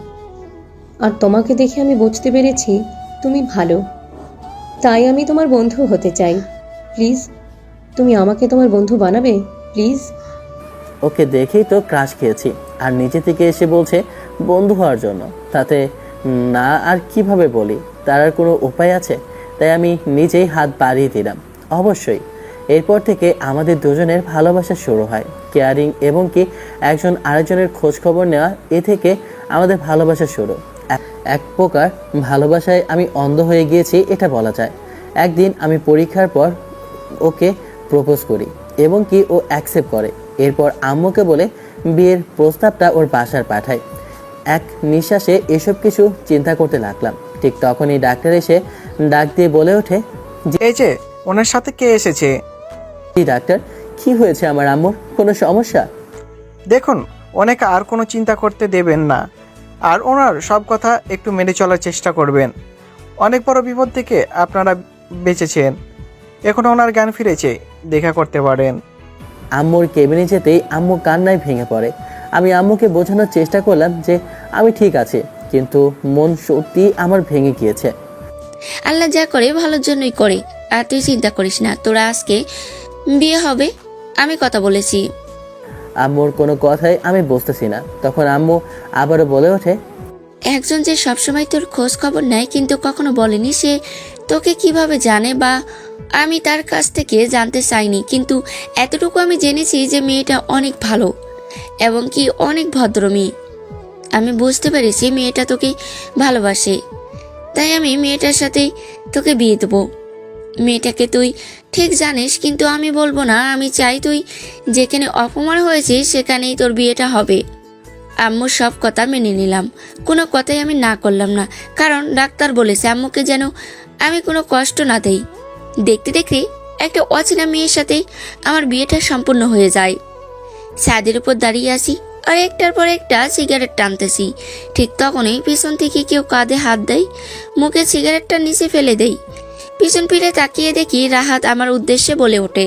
আর তোমাকে দেখে আমি বুঝতে পেরেছি তুমি ভালো। তাই আমি তোমার বন্ধু হতে চাই। প্লিজ তুমি আমাকে তোমার বন্ধু বানাবে, প্লিজ। ওকে দেখেই তো ক্রাশ খেয়েছি, আর নিচে থেকে এসে বলছে বন্ধু হওয়ার জন্য। তাতে না আর কিভাবে বলি, তার আর কোনো উপায় আছে? তাই আমি নিজেই হাত বাড়িয়ে দিলাম। অবশ্যই এরপর থেকে আমাদের দুজনের ভালোবাসা শুরু হয়। কেয়ারিং এবং কি একজন আরেকজনের খোঁজ খবর নেওয়া, এ থেকে আমাদের ভালোবাসা শুরু। এক প্রকার ভালোবাসায় আমি অন্ধ হয়ে গিয়েছি, এটা বলা যায়। একদিন আমি পরীক্ষার পর ওকে প্রপোজ করি এবং কি ও অ্যাকসেপ্ট করে। এরপর আম্মুকে বলে বিয়ের প্রস্তাবটা ওর বাসার পাঠাই। এক নিঃশ্বাসে এসব কিছু চিন্তা করতে লাগলাম। ঠিক তখনই ডাক্তার এসে ডাক দিয়ে বলে ওঠে, এই যে ওনার সাথে কে এসেছে? জি ডাক্তার, কি হয়েছে আমার আম্মুর? কোনো সমস্যা? দেখুন, ওনাকে আর কোনো চিন্তা করতে দেবেন না, আর ওনার সব কথা একটু মেনে চলার চেষ্টা করবেন। অনেক বড় বিপদ থেকে আপনারা বেঁচেছেন। এখন ওনার জ্ঞান ফিরেছে, দেখা করতে পারেন। আম্মুর কেবিনে যেতেই আম্মু কান্নায় ভেঙে পড়ে। আমি আম্মুকে বোঝানোর চেষ্টা করলাম যে আমি ঠিক আছি, কিন্তু মন সত্যি আমার ভেঙে গিয়েছে। আল্লাহ যা করে ভালোর জন্যই করে, আর তুই চিন্তা করিস না, তোরা আজকে বিয়ে হবে, আমি কথা বলেছি। আম্মুর কোনো কথাই আমি বুঝতেছি না। তখন আম্মু আবারও বলে ওঠে, একজন যে সবসময় তোর খোঁজ খবর নেয় কিন্তু কখনো বলেনি সে তোকে কিভাবে জানে, বা আমি তার কাছ থেকে জানতে চাইনি, কিন্তু এতটুকু আমি জেনেছি যে মেয়েটা অনেক ভালো এবং কি অনেক ভদ্র মেয়ে। আমি বুঝতে পেরেছি মেয়েটা তোকে ভালোবাসে, তাই আমি মেয়েটার সাথে তোকে বিয়ে দেবো। মেয়েটাকে তুই ঠিক জানিস, কিন্তু আমি বলবো না। আমি চাই তুই যেখানে অপমান হয়েছিস সেখানেই তোর বিয়েটা হবে। আম্মুর সব কথা মেনে নিলাম, কোনো কথাই আমি না করলাম না, কারণ ডাক্তার বলেছে আম্মুকে যেন আমি কোনো কষ্ট না দেই। দেখতে দেখতে একটা অচেনা মেয়ের সাথে আমার বিয়েটা সম্পূর্ণ হয়ে যায়। ছাদের উপর দাঁড়িয়ে আছি আর একটার পর একটা সিগারেট টানতেছি। ঠিক তখনই পিছন থেকে কেউ কাঁধে হাত দেয়, মুখে সিগারেটটা নিচে ফেলে দেই। পিছন ফিরে তাকিয়ে দেখি রাহাত আমার উদ্দেশ্যে বলে ওঠে,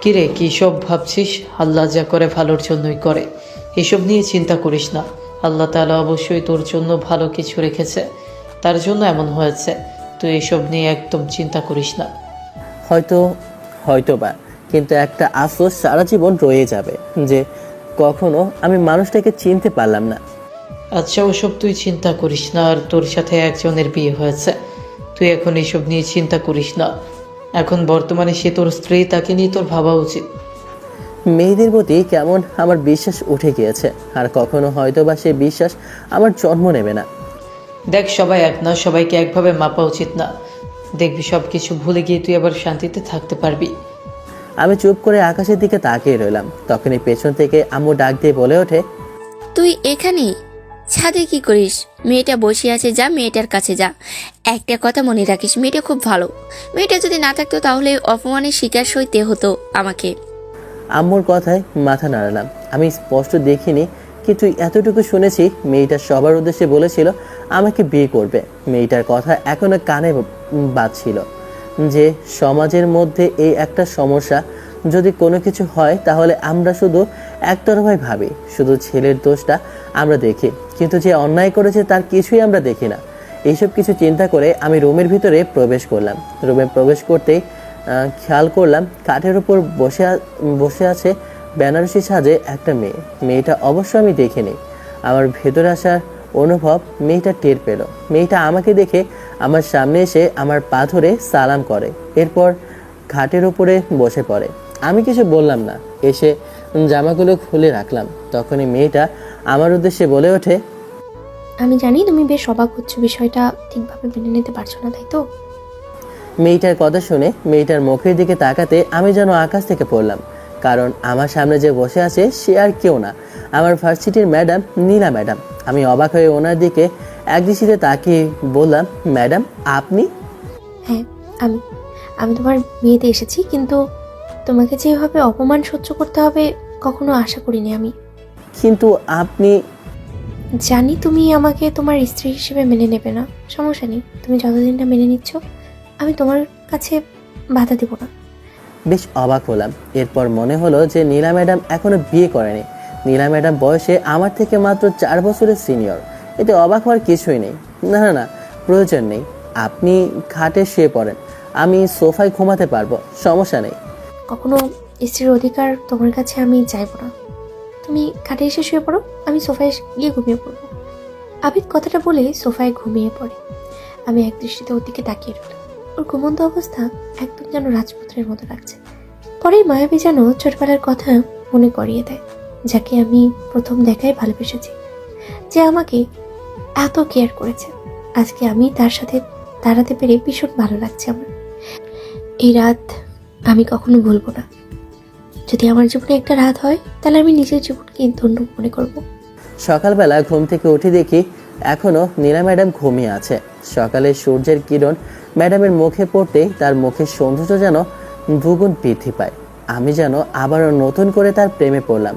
কিরে, কী সব ভাবছিস? আল্লাহ যা করে ভালোর জন্যই করে, এসব নিয়ে চিন্তা করিস না। আল্লাহ তাআলা অবশ্যই তোর জন্য ভালো কিছু রেখেছে, তার জন্য এমন হয়েছে। তুই এসব নিয়ে একদম চিন্তা করিস না। হয়তো বা, কিন্তু একটা আফসোস সারা জীবন রয়ে যাবে যে কখনো আমি মানুষটাকে চিনতে পারলাম না। আচ্ছা, ওসব তুই চিন্তা করিস না। আর তোর সাথে একজনের বিয়ে হয়েছে, তুই এখন এসব নিয়ে চিন্তা করিস না। এখন বর্তমানে সে তোর স্ত্রী, তাকে নিয়ে তোর ভাবা উচিত। মেয়েদের প্রতি কেমন আমার বিশ্বাস উঠে গিয়েছে, আর কখনো হয়তো বা সে বিশ্বাস আমার জন্ম নেবে না। দেখ, সবাই এক না, সবাইকে একভাবে মাপা উচিত না। দেখবি সব কিছু ভুলে গিয়ে তুই আবার শান্তিতে থাকতে পারবি। আমি চুপ করে আকাশের দিকে তাকিয়ে রইলাম। তখনই পেছন থেকে আম্মু ডাক দিয়ে বলে ওঠে, তুই এখানে ছাদে কি করিস? মেয়েটা বসে আছে, যা মেয়েটার কাছে যা। একটা কথা মনে রাখিস, মেয়েটা খুব ভালো। মেয়েটা যদি না থাকতো তাহলে অপমানের শিকার সইতে হতো আমাকে। আম্মুর কথায় মাথা নাড়ালাম। আমি স্পষ্ট দেখিনি, কিন্তু এতটুকু শুনেছি মেয়েটা সবার উদ্দেশ্যে বলেছিল আমাকে বিয়ে করবে। মেয়েটার কথা এখনো কানে বাজছিল যে সমাজের মধ্যে এই একটা সমস্যা, যদি কোনো কিছু হয় তাহলে আমরা শুধু একতরফায় ভাবি, শুধু ছেলের দোষটা আমরা দেখি, কিন্তু যে অন্যায় করেছে তার কিছুই আমরা দেখি না। এইসব কিছু চিন্তা করে আমি রুমের ভিতরে প্রবেশ করলাম। রুমে প্রবেশ করতেই খেয়াল করলাম কাঠের উপর বসে আছে বেনারসি সাজে একটা মেয়ে। মেয়েটা অবশ্য আমি দেখিনি। আমার ভেতরে আসার অনুভব মেয়েটা টের পেল। মেয়েটা আমাকে দেখে আমার সামনে এসে আমার পা ধরে সালাম করে, এরপর ঘাটের উপরে বসে পড়ে। আমি কিছু বললাম না, এসে জামাগুলো খুলে রাখলাম। তখনই মেয়েটা আমার উদ্দেশ্যে বলে ওঠে, আমি জানি তুমি বেশ অবাক হচ্ছ, বিষয়টা ঠিকভাবে মেনে নিতে পারছো না, তাই তো? মেয়েটার কথা শুনে মেয়েটার মুখের দিকে তাকাতে আমি যেন আকাশ থেকে পড়লাম। কারণ আমার সামনে যে বসে আছে সে আর কেউ না, আমার ভার্সিটির ম্যাডাম নীলা ম্যাডাম। আমি অবাক হয়ে ওনার দিকে একদৃষ্টিতে তাকিয়ে বললাম, ম্যাডাম আপনি? হ্যাঁ, আমি আমি তোমার বিয়েতে এসেছি, কিন্তু তোমাকে যেভাবে অপমান সহ্য করতে হবে কখনো আশা করিনি আমি। কিন্তু আপনি? জানি তুমি আমাকে তোমার স্ত্রী হিসেবে মেনে নেবে না, সমস্যা নেই, তুমি যতদিন না মেনে নিচ্ছ আমি তোমার কাছে বাধা দেব না। বেশ অবাক হলাম। এরপর মনে হলো যে নীলা ম্যাডাম এখনো বিয়ে করেনি। নীলা ম্যাডাম বয়সে আমার থেকে মাত্র 4 বছরের সিনিয়র। এতে অবাক হওয়ার কিছুই নেই। না না না, প্রয়োজন নেই। আপনি খাটে শুয়ে পড়েন, আমি সোফায় ঘুমাতে পারবো, সমস্যা নেই। কখনো স্ত্রীর অধিকার তোমার কাছে আমি চাইবো না। তুমি খাটে এসে শুয়ে পড়ো, আমি সোফায় গিয়ে ঘুমিয়ে পড়বো। আবিদ কথাটা বলে সোফায় ঘুমিয়ে পড়ে। আমি এক দৃষ্টিতে ওর দিকে তাকিয়ে রইল। ওর ঘুমন্ত অবস্থা একদম যেন রাজপুত্রের মতো লাগছে। পরেই মায়াবী যেন ছোটবেলার কথা মনে করিয়ে দেয়, যাকে আমি প্রথম দেখায় ভালোবেসেছি, যে আমাকে এত কেয়ার করেছে। আজকে আমি তার সাথে দাঁড়াতে পেরে ভীষণ ভালো লাগছে আমার। এই রাত আমি কখনো ভুলবো না। যদি আমার জীবনে একটা রাত হয় তাহলে আমি নিজের জীবনকে ধন্য মনে করব। সকালবেলা ঘুম থেকে উঠে দেখি এখনো নীলা ম্যাডাম ঘুমিয়ে আছে। সকালে সূর্যের কিরণ ম্যাডামের মুখে পড়তেই তার মুখের সৌন্দর্য যেন দুগুণ বৃদ্ধি পায়। আমি যেন আবারও নতুন করে তার প্রেমে পড়লাম।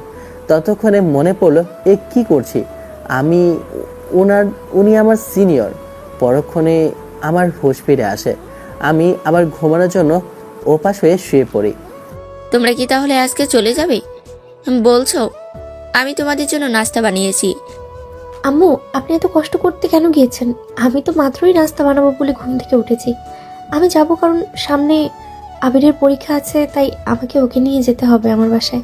ততক্ষণে মনে পড়লো, এ কি করছি আমি? উনি আমার সিনিয়র। পরক্ষণে আমার হুঁশ ফিরে আসে। আমি আবার ঘুমানোর জন্য ওপাশ হয়ে শুয়ে পড়ি। তোমরা কি তাহলে আজকে চলে যাবে বলছো? আমি তোমাদের জন্য নাস্তা বানিয়েছি। আম্মু, আপনি এত কষ্ট করতে কেন গিয়েছেন? আমি তো মাত্রই নাস্তা বানাবো বলে ঘুম থেকে উঠেছি। আমি যাব কারণ সামনে আবিরের পরীক্ষা আছে, তাই আমাকে ওকে নিয়ে যেতে হবে আমার বাসায়।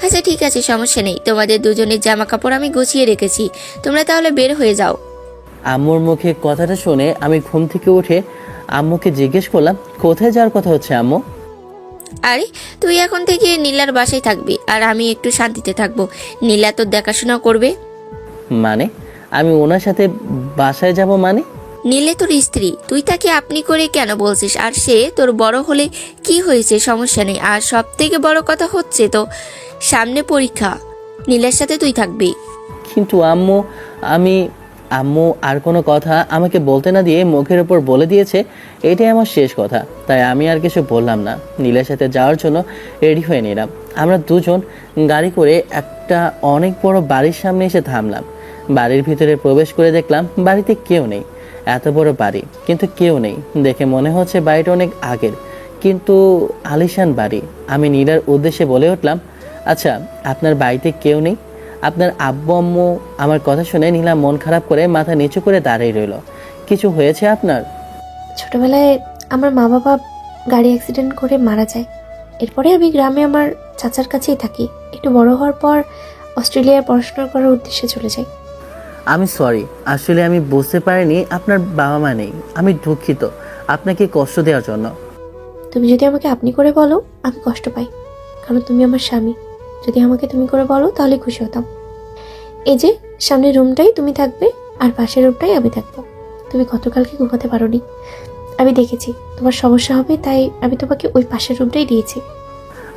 আচ্ছা ঠিক আছে, সমস্যা নেই। তোমাদের দুজনের জামা কাপড় আমি গুছিয়ে রেখেছি, তোমরা তাহলে বের হয়ে যাও। আম্মুর মুখে কথাটা শুনে আমি ঘুম থেকে উঠে আম্মুকে জিজ্ঞেস করলাম, কোথায় যাওয়ার কথা হচ্ছে আম্মু? আরে তুই এখন থেকে নীলার বাসায় থাকবি, আর আমি একটু শান্তিতে থাকবো। নীলা তোর দেখাশোনা করবে। মানে আমি ওনার সাথে বাসায় যাব মানে? নীলে তোর স্ত্রী, তুই তাকে আপনি করে কেন বলছিস? আর সে তোর বড় হলে কি হয়েছে, সমস্যা নেই। আর সব থেকে বড় কথা হচ্ছে তো সামনে পরীক্ষা, নীলার সাথে তুই থাকবি। কিন্তু আম্মু, আম্মু আর কোনো কথা আমাকে বলতে না দিয়ে মুখের ওপর বলে দিয়েছে এটাই আমার শেষ কথা। তাই আমি আর কিছু বললাম না। নীলের সাথে যাওয়ার জন্য রেডি হয়ে নিলাম। আমরা দুজন গাড়ি করে একটা অনেক বড় বাড়ির সামনে এসে থামলাম। বাড়ির ভিতরে প্রবেশ করে দেখলাম বাড়িতে কেউ নেই। এত বড় বাড়ি কিন্তু কেউ নেই দেখে মনে হচ্ছে বাড়িটা অনেক আগের, কিন্তু আলিশান বাড়ি। আমি নীলার উদ্দেশ্যে বলে উঠলাম, আচ্ছা আপনার বাড়িতে কেউ নেই? আপনার আব্বু আম্মু? আমার কথা শুনে নীলা মন খারাপ করে মাথা নিচু করে দাঁড়িয়ে রইল। কিছু হয়েছে আপনার? ছোটবেলায় আমার মা বাবা গাড়ি অ্যাক্সিডেন্ট করে মারা যায়। এরপরে আমি গ্রামে আমার চাচার কাছেই থাকি। একটু বড় হওয়ার পর অস্ট্রেলিয়ায় পড়াশোনা করার উদ্দেশ্যে চলে যাই। আমি সরি, আসলে আমি বুঝতে পারিনি আপনার বাবা মা নেই। আমি দুঃখিত আপনাকে কষ্ট দেওয়ার জন্য। তুমি যদি আমাকে আপনি করে বলো আমি কষ্ট পাই, কারণ তুমি আমার স্বামী। যদি আমাকে তুমি করে বলো তাহলে খুশি হতাম। এই যে সামনের রুমটাই তুমি থাকবে, আর পাশের রুমটাই আমি থাকবো। তুমি গতকালকে ঘুমাতে পারোনি, আমি দেখেছি। তোমার সমস্যা হবে তাই আমি তোমাকে ওই পাশের রুমটাই দিয়েছি।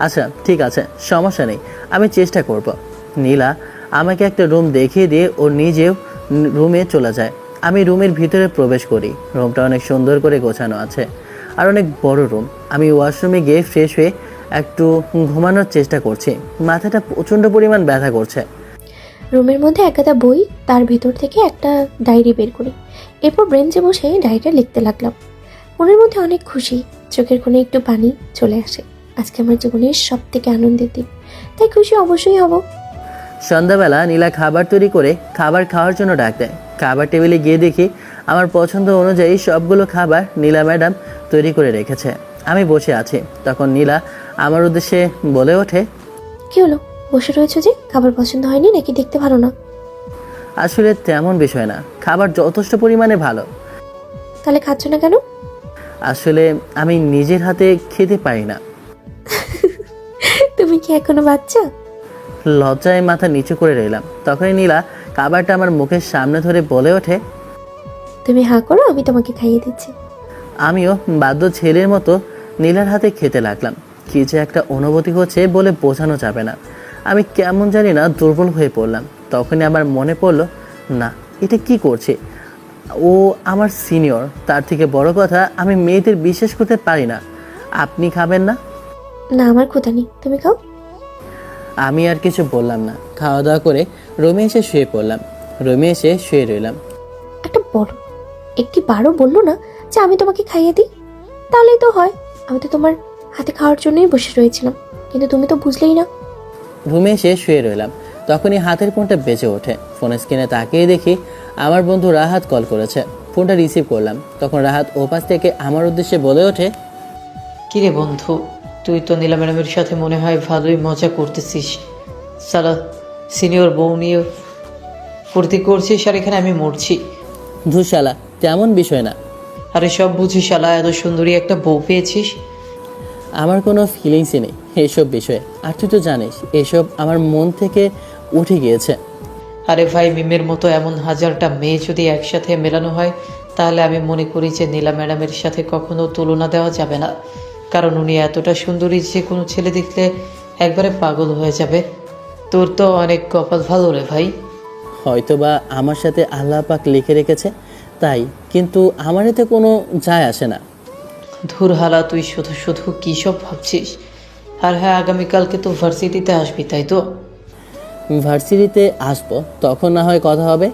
আচ্ছা ঠিক আছে, সমস্যা নেই, আমি চেষ্টা করব। নীলা আমাকে একটা রুম দেখিয়ে দিয়ে ও নিজেও রুমে চলে যায়। আমি রুমের ভিতরে প্রবেশ করি। রুমটা অনেক সুন্দর করে গোছানো আছে আর অনেক বড় রুম। আমি ওয়াশরুমে গিয়ে ফ্রেশ হয়ে একটু ঘুমানোর চেষ্টা করছি। মাথাটা প্রচণ্ড পরিমাণ ব্যথা করছে। রুমের মধ্যে এক গাদা বই, তার ভিতর থেকে একটা ডায়েরি বের করি। এরপর বেঞ্চে বসে ডায়েরিটা লিখতে লাগলাম। মনের মধ্যে অনেক খুশি, চোখের কোণে একটু পানি চলে আসে। আজকে আমার জীবনের সব থেকে আনন্দের দিন, তাই খুশি অবশ্যই হব। সন্ধ্যাবেলা নীলা খাবার তৈরি করে খাবার খাওয়ার জন্য ডাক দেয়। খাবার টেবিলে গিয়ে দেখি আমার পছন্দ অনুযায়ী সবগুলো খাবার নীলা ম্যাডাম তৈরি করে রেখেছে। আমি বসে আছি, তখন নীলা আমার উদ্দেশ্যে বলে ওঠে, কি হলো, বসে রয়েছে যে? খাবার পছন্দ হয়নি নাকি দেখতে ভালো না? আসলে তেমন বিষয় না, খাবার যথেষ্ট পরিমাণে ভালো। তাহলে খাচ্ছ না কেন? আসলে আমি নিজের হাতে খেতে পারি না। তুমি কি এখনো বাচ্চা? লজ্জায় মাথা নিচু করে রইলাম। তখনই নীলা খাবারটা আমার মুখের সামনে ধরে বলে ওঠে, তুমি হাঁ করো, আমি তোমাকে খাইয়ে দিচ্ছি। আমিও বাধ্য ছেলের মতো নীলার হাতে খেতে লাগলাম। কী যে একটা অনুভূতি হচ্ছে বলে বোঝানো যাবে না। আমি কেমন জানি না দুর্বল হয়ে পড়লাম। তখনই আমার মনে পড়লো, না, এটা কি করছে? ও আমার সিনিয়র, তার থেকে বড় কথা আমি মেয়েদের বিশ্বাস করতে পারি না। আপনি খাবেন না? না, আমার ক্ষুধা নেই, তুমি খাও। আমি আর কিছু বললাম না। খাওয়া দাওয়া করে রুমে এসে শুয়ে পড়লাম। রুমে এসে শুয়ে রইলাম। একটা বড় একটি বারও বললো না যে আমি তোমাকে খাইয়ে দিই, তাহলেই তো হয়। আমি তো তোমার হাতে খাওয়ার জন্যই বসে রয়েছিলাম, কিন্তু তুমি তো বুঝলেই না। রুমে এসে শুয়ে রইলাম। তখনই হাতের ফোনটা বেজে ওঠে। ফোনের স্ক্রিনে তাকিয়ে দেখি আমার বন্ধু রাহাত কল করেছে। ফোনটা রিসিভ করলাম। তখন রাহাত ওপাশ থেকে আমার উদ্দেশ্যে বলে ওঠে, কিরে বন্ধু, তুই তো নীলা ম্যাডামের সাথে মনে হয় ভালোই মজা করতেছিস। সালা সিনিয়র বউ নিয়ে ফুর্তি করছিস আর এখানে আমি মরছি। ধুশালা, তেমন বিষয় না। আরে সব বুঝি শালা, এত সুন্দরী একটা বউ পেয়েছিস। আমার কোনো ফিলিংসই নেই এইসব বিষয়ে। আর তুই তো জানিস এসব আমার মন থেকে উঠে গিয়েছে। আরে ভাই, মিমের মতো এমন হাজারটা মেয়ে যদি একসাথে মেলানো হয়, তাহলে আমি মনে করি যে নীলা ম্যাডামের সাথে কখনো তুলনা দেওয়া যাবে না। কারণ উনি এতটা সুন্দরী যে কোনো ছেলে দেখলে একবারে পাগল হয়ে যাবে। তোর তো অনেক কপাল ভালো রে ভাই। হয়তোবা আমার সাথে আল্লাহ পাক লিখে রেখেছে তাই, কিন্তু আমার এতে কোনো যায় আসে না। ধুর হালা, তুই শুধু শুধু কী সব ভাবছিস। আর হ্যাঁ, আগামীকালকে তো ভার্সিটিতে আসবি, তাই তো? ভার্সিটিতে আসবো, তখন না হয় কথা হবে।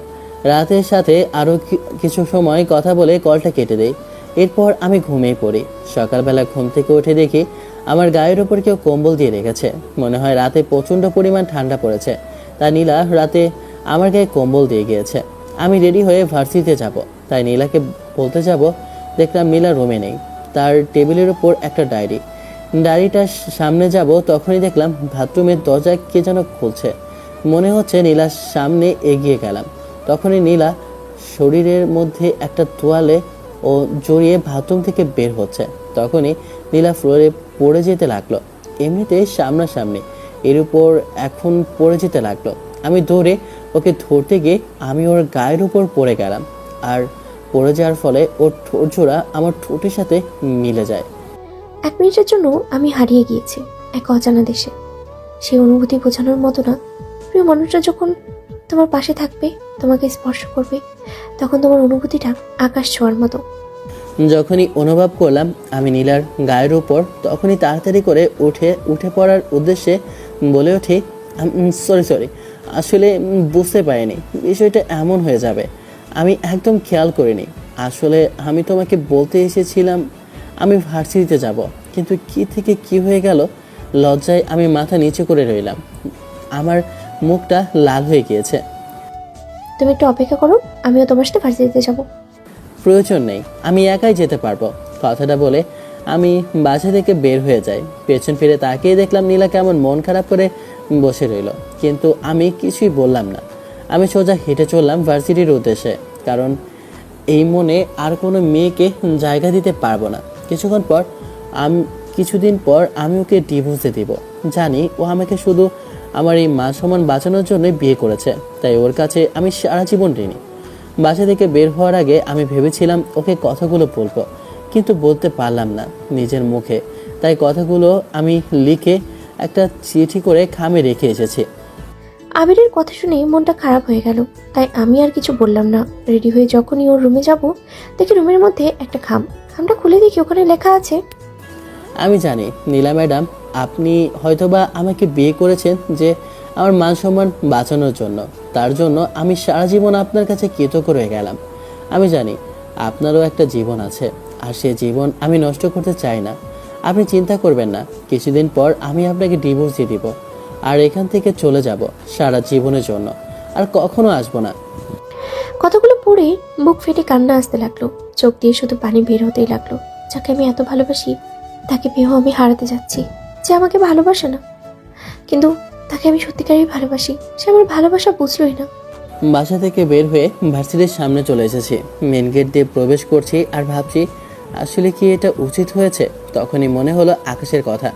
রাতের সাথে আরও কিছু সময় কথা বলে কলটা কেটে দেই। এরপর আমি ঘুমিয়ে পড়ি। সকালবেলা ঘুম থেকে উঠে দেখি আমার গায়ের ওপর কেউ কম্বল দিয়ে রেখেছে। মনে হয় রাতে প্রচণ্ড পরিমাণ ঠান্ডা পড়েছে, তাই নীলা রাতে আমার গায়ে কম্বল দিয়ে গিয়েছে। আমি রেডি হয়ে ভার্সিটিতে যাব, তাই নীলাকে বলতে যাব। দেখলাম নীলা রুমে নেই। তার টেবিলের ওপর একটা ডায়েরিটার সামনে যাব, তখনই দেখলাম বাথরুমের দরজা কে যেন খুলছে। মনে হচ্ছে নীলার সামনে এগিয়ে গেলাম। তখনই নীলা শরীরের মধ্যে একটা তোয়ালে ও জড়িয়ে বাথরুম থেকে বের হচ্ছে। তখনই নীলা ফ্লোরে পড়ে যেতে লাগলো, এমনিতে সামনাসামনি, এর উপর এখন পড়ে যেতে লাগলো। আমি দৌড়ে ওকে ধরতে গিয়ে আমি ওর গায়ের উপর পড়ে গেলাম, আর পড়ে যাওয়ার ফলে ওর ঠোঁট জোড়া আমার ঠোঁটের সাথে মিলে যায়। 1 মিনিটের জন্য আমি হারিয়ে গিয়েছি এক অজানা দেশে। সেই অনুভূতি বোঝানোর মতো না। প্রিয় মানুষটা যখন তোমার পাশে থাকবে, তোমাকে স্পর্শ করবে, তখন তোমার অনুভূতিটা আকাশ ছোঁয়ার মতো। যখনই অনুভব করলাম আমি নীলার গায়ের উপর, তখনই তাড়াতাড়ি করে উঠে পড়ার উদ্দেশ্যে বলে উঠি, সরি, আসলে বুঝতে পারিনি বিষয়টা এমন হয়ে যাবে। আমি একদম খেয়াল করিনি। আসলে আমি তোমাকে বলতে এসেছিলাম আমি ভার্সিটিতে যাব, কিন্তু কি থেকে কি হয়ে গেল। লজ্জায় আমি মাথা নিচু করে রইলাম। আমার মুখটা লাল হয়ে গিয়েছে। তুমি একটু অপেক্ষা করো, আমিও তোমার সাথে ভার্সিটিতে যাব। প্রয়োজন নেই, আমি একাই যেতে পারবো। কথাটা বলে আমি বাসা থেকে বের হয়ে যাই। পেছন ফিরে তাকিয়ে দেখলাম নীলা কেমন মন খারাপ করে বসে রইল, কিন্তু আমি কিছুই বললাম না। আমি সোজা হেঁটে চললাম ভার্সিটির উদ্দেশ্যে, কারণ এই মনে আর কোনো মেয়েকে জায়গা দিতে পারবো না। কিছুদিন পর আমি ওকে ডিভোর্সে দিব। জানি ও আমাকে শুধু আমার এই মান সম্মান বাঁচানোর জন্যই বিয়ে করেছে, তাই ওর কাছে আমি সারা জীবন ঋণী। বাসা থেকে বের হওয়ার আগে আমি ভেবেছিলাম ওকে কথাগুলো বলবো, কিন্তু বলতে পারলাম না নিজের মুখে। তাই কথাগুলো আমি লিখে একটা চিঠি করে খামে রেখে এসেছি। আবিরের কথা শুনে মনটা খারাপ হয়ে গেল, তাই আমি আর কিছু বললাম না। রেডি হয়ে যখনই ওর রুমে যাব, দেখি রুমের মধ্যে একটা খামটা খুলে দেখি ওখানে লেখা আছে, আমি জানি নীলা ম্যাডাম, আপনি হয়তোবা আমাকে বিয়ে করেছেন যে আমার মান সম্মান বাঁচানোর জন্য। তার জন্য আমি সারা জীবন আপনার কাছে কৃতজ্ঞ রয়ে গেলাম। আমি জানি আপনারও একটা জীবন আছে, আর সে জীবন আমি নষ্ট করতে চাই না। আপনি চিন্তা করবেন না, কিছুদিন পর আমি আপনাকে ডিভোর্স দিয়ে দিব, আর এখান থেকে চলে যাব সারা জীবনের জন্য, আর কখনো আসবো না। কথাগুলো পড়ে বুক ফেটে কান্না আসতে লাগলো, চোখ দিয়ে শুধু পানি বের হতেই লাগলো। যাকে আমি এত ভালোবাসি, তাকে পেয়েও আমি হারাতে যাচ্ছি। যে আমাকে ভালোবাসে না, কিন্তু তাকে আমি সত্যিকারই ভালোবাসি। সে আমার ভালোবাসা বুঝলোই না। বাসা থেকে বের হয়ে ভার্সিটির সামনে চলে এসেছি। মেন গেট দিয়ে প্রবেশ করছি আর ভাবছি আসলে কি এটা উচিত হয়েছে। তখনই মনে হলো আকাশের কথা।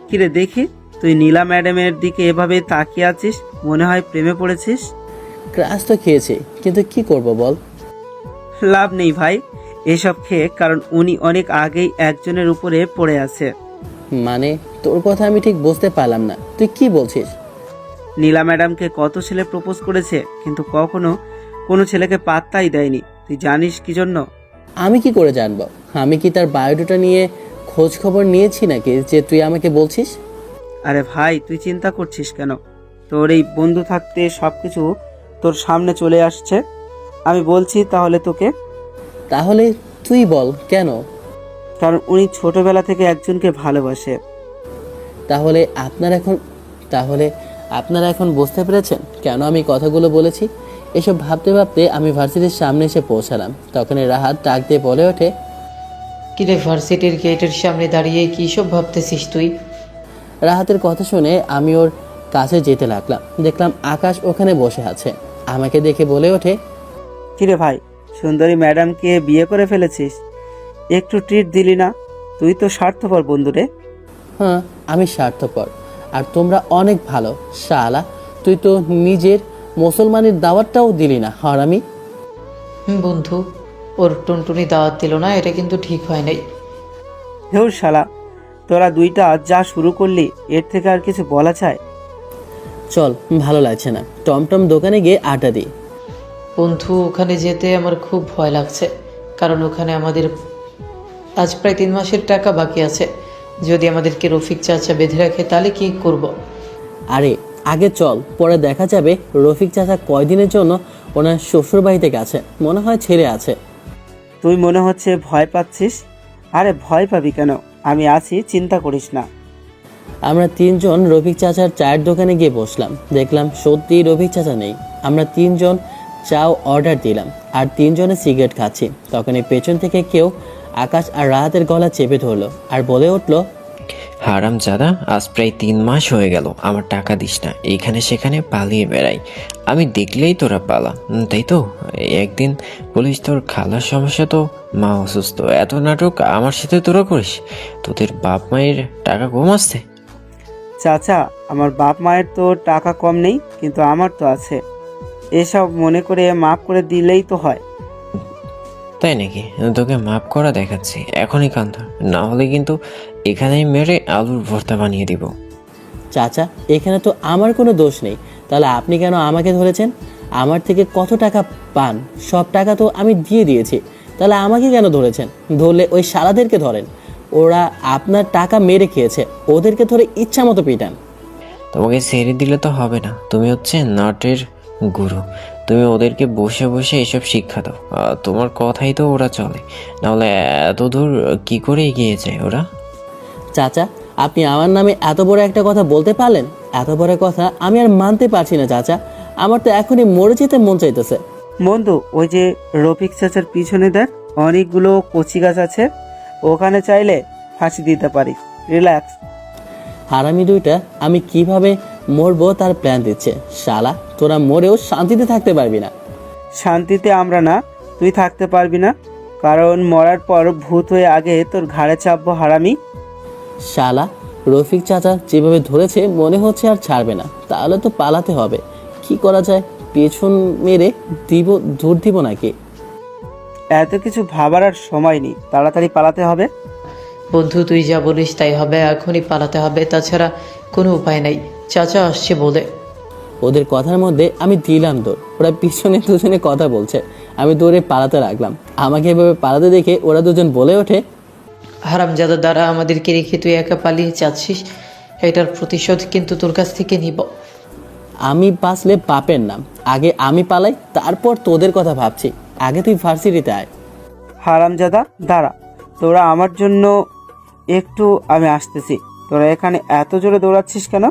কিরে দেখি, তুই নীলা ম্যাডামের দিকে এভাবে তাকিয়ে আছিস, মনে হয় প্রেমে পড়েছিস। ক্রাশ তো খেয়েছি, কিন্তু কি করব বল। লাভ নেই ভাই এসব খেয়ে, কারণ উনি অনেক আগেই একজনের উপরে পড়ে আছে। মানে তোর কথা আমি ঠিক বুঝতে পারলাম না, তুই কি বলছিস? নীলা ম্যাডামকে কত ছেলে প্রপোজ করেছে, কিন্তু কখনো কোনো ছেলেকে পাত্তাই দেয়নি। তুই জানিস কি জন্য? আমি কি করে জানবো? আমি কি তার বায়োডাটা নিয়ে খোঁজ খবর নিয়েছি নাকি যে তুই আমাকে বলছিস? আরে ভাই, তুই চিন্তা করছিস কেন? তোর এই বন্ধু থাকতে সব কিছু তোর সামনে চলে আসছে। আমি বলছি তাহলে তোকে, তাহলে তুই বল কেন? কারণ উনি ছোটবেলা থেকে একজনকে ভালোবাসে। তাহলে আপনারা এখন বুঝতে পেরেছেন কেন আমি কথাগুলো বলেছি? এসব ভাবতে ভাবতে আমি ভার্সিটির সামনে এসে পৌঁছালাম। তখনই রাহাত ডাক দিয়ে বলে ওঠে, কিরে ভার্সিটির গেটের সামনে দাঁড়িয়ে কী সব ভাবতেছিস তুই? রাহাতের কথা শুনে আমি ওর কাছে যেতে লাগলাম। দেখলাম আকাশ ওখানে বসে আছে। আমাকে দেখে বলে ওঠে, কিরে ভাই, সুন্দরী ম্যাডামকে বিয়ে করে ফেলেছিস? একটু ট্রিট দিলি না? তুই তো স্বার্থপর বন্ধু রে। হ্যাঁ, আমি স্বার্থপর, আর তোমরা অনেক ভালো। শালা, তুই তো নিজের মুসলমানের দাওয়াতটাও দিলি না, হারামি। বন্ধু, ওর টুনটুনি দাওয়াত দিল না, এটা কিন্তু ঠিক হয় নাই। হেউ শালা, তোরা দুইটা যা শুরু করলি, এর থেকে আর কিছু বলা চায়? চল, ভালো লাগছে না, টমটম দোকানে গিয়ে আটা দিই। বন্ধু, ওখানে যেতে আমার খুব ভয় লাগছে, কারণ ওখানে আমাদের আজ প্রায় 3 মাসের টাকা বাকি আছে। যদি আমাদেরকে রফিক চাচা বেঁধে রাখে তাহলে কি করব? আরে আগে চল, পরে দেখা যাবে। রফিক চাচা কয়দিনের জন্য ওনার শ্বশুর বাড়িতে গেছে, মনে হয় ছেড়ে আছে। তুই মনে হচ্ছে ভয় পাচ্ছিস। আরে ভয় পাবি কেন? আমি আছি, চিন্তা করিস না। আমরা তিনজন রফিক চাচার চায়ের দোকানে গিয়ে বসলাম। দেখলাম সত্যি রফিক চাচা নেই। আমরা তিনজন চাও অর্ডার দিলাম আর তিনজনে সিগারেট খাচ্ছি। তখনই পেছন থেকে কেউ আকাশ আর রাহাতের গলা চেপে ধরলো আর বলে উঠলো, হারামজাদা, আজ প্রায় 3 মাস হয়ে গেল আমার টাকা দিস না, এখানে সেখানে পালিয়ে বেড়াই, আমি দেখলেই তোরা পালা, তাই তো? একদিন বলিস তোর খালার সমস্যা, তো মা অসুস্থ, এত নাটক আমার সাথে তোরা করিস? তোদের বাপ মায়ের টাকা কম আসছে? চাচা, আমার বাপ মায়ের তো টাকা কম নেই, কিন্তু আমার তো আছে। এসব মনে করে মাফ করে দিলেই তো হয়। তাই নাকি? তোকে মাপ করা দেখাচ্ছি, এখনই কান ধর, না হলে কিন্তু এখানেই মেরে আলুর ভর্তা বানিয়ে দিব। চাচা, এখানে তো আমার কোনো দোষ নেই, তাহলে আপনি কেন আমাকে ধরেছেন? আমার থেকে কত টাকা পান? সব টাকা তো আমি দিয়ে দিয়েছি, তাহলে আমাকে কেন ধরেছেন? ধরলে ওই শালাদেরকে ধরেন, ওরা আপনার টাকা মেরে খেয়েছে, ওদেরকে ধরে ইচ্ছা মতো পিটান। তোমাকে ছেড়ে দিলে তো হবে না, তুমি হচ্ছে নাটের গুরু, তুমি ওদেরকে বসে বসে এসব শিক্ষা দাও। তোমার কথাই তো ওরা চলে, নাহলে এত দূর কি করে এগিয়ে যায় ওরা? চাচা, আপনি আমার নামে এত বড় একটা কথা বলতে পারলেন? এত বড় কথা আমি আর মানতে পারছি না চাচা, আমার তো এখনই মরে যেতে মন চাইতেছে। বন্ধু, ওই যে রফিক চাচার পিছনে দেখ, অনেকগুলো কচি গাছ আছে, ওখানে চাইলে ফাঁসি দিতে পারি। রিল্যাক্স। হারামি দুইটা আমি কিভাবে মরবো তার প্ল্যান দিচ্ছে। শালা, তোরা মরেও শান্তিতে থাকতে পারবি না। শান্তিতে আমরা না, তুই থাকতে পারবি না, কারণ মরার পর ভূত হয়ে আগে তোর ঘাড়ে চাপবো, হারামি। শালা, রফিক চাচা যেভাবে ধরেছে মনে হচ্ছে আর ছাড়বে না, তাহলে তো পালাতে হবে। কি করা যায়? পেছন মেরে দূর দিব নাকি? এত কিছু ভাবার আর সময় নেই, তাড়াতাড়ি পালাতে হবে। বন্ধু, তুই যা বলিস তাই হবে, এখনই পালাতে হবে, তাছাড়া কোনো উপায় নাই। চাচা আসছে বলে। ওদের কথার মধ্যে আমি দিলাম দৌড়। ওরা পিছনে দুজনে কথা বলছে, আমি দৌড়ে পালাতে লাগলাম। আমাকে এভাবে পালাতে দেখে ওরা দুজন বলে ওঠে, হারামজাদা, দ্বারা আমাদেরকে রেখে তুই একা পালিয়ে যাচ্ছিস, এটার প্রতিশোধ কিন্তু তোর কাছ থেকে নিব। আমি বাঁচলে বাপের নাম, আগে আমি পালাই, তারপর তোদের কথা ভাবছি। আগে তুই ভার্সিটিতে আয়। হারামজাদা, দাঁড়া, তোরা আমার জন্য একটু, আমি আসতেছি। তোরা এখানে এত জোরে দৌড়াচ্ছিস কেন?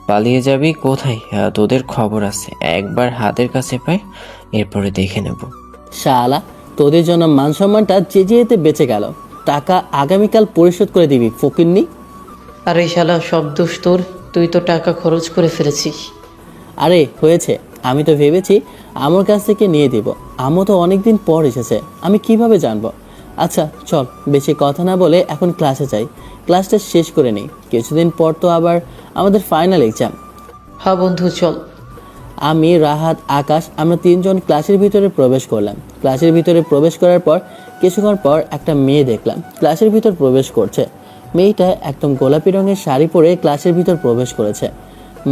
পালিয়ে যাবি কোথায়? তোদের খবর আছে, একবার হাতের কাছে পাই, এরপরে দেখে নেব। শালা, তোদের জন্য মান সম্মানটা যেতে বেঁচে গেল। টাকা আগামীকাল পরিশোধ করে দিবি, ফকিন্নি। আর এই শালা, সব দোষ তোর, তুই তো টাকা খরচ করে ফেলেছিস। আরে হয়েছে, আমি তো ভেবেছি আমার কাছ থেকে নিয়ে দিব। আমও তো অনেকদিন পর এসেছে, আমি কিভাবে জানবো? আচ্ছা চল, বেশি কথা না বলে এখন ক্লাসে যাই, ক্লাসটা শেষ করে নিই। কিছুদিন পর তো আবার আমাদের ফাইনাল এক্সাম। হ্যাঁ বন্ধু, চল। আমি, রাহাত, আকাশ আমরা তিনজন ক্লাসের ভিতরে প্রবেশ করলাম। ক্লাসের ভিতরে প্রবেশ করার পর কিছুক্ষণ পর একটা মেয়ে দেখলাম ক্লাসের ভিতর প্রবেশ করছে। মেয়েটা একদম গোলাপি রঙের শাড়ি পরে ক্লাসের ভিতর প্রবেশ করেছে।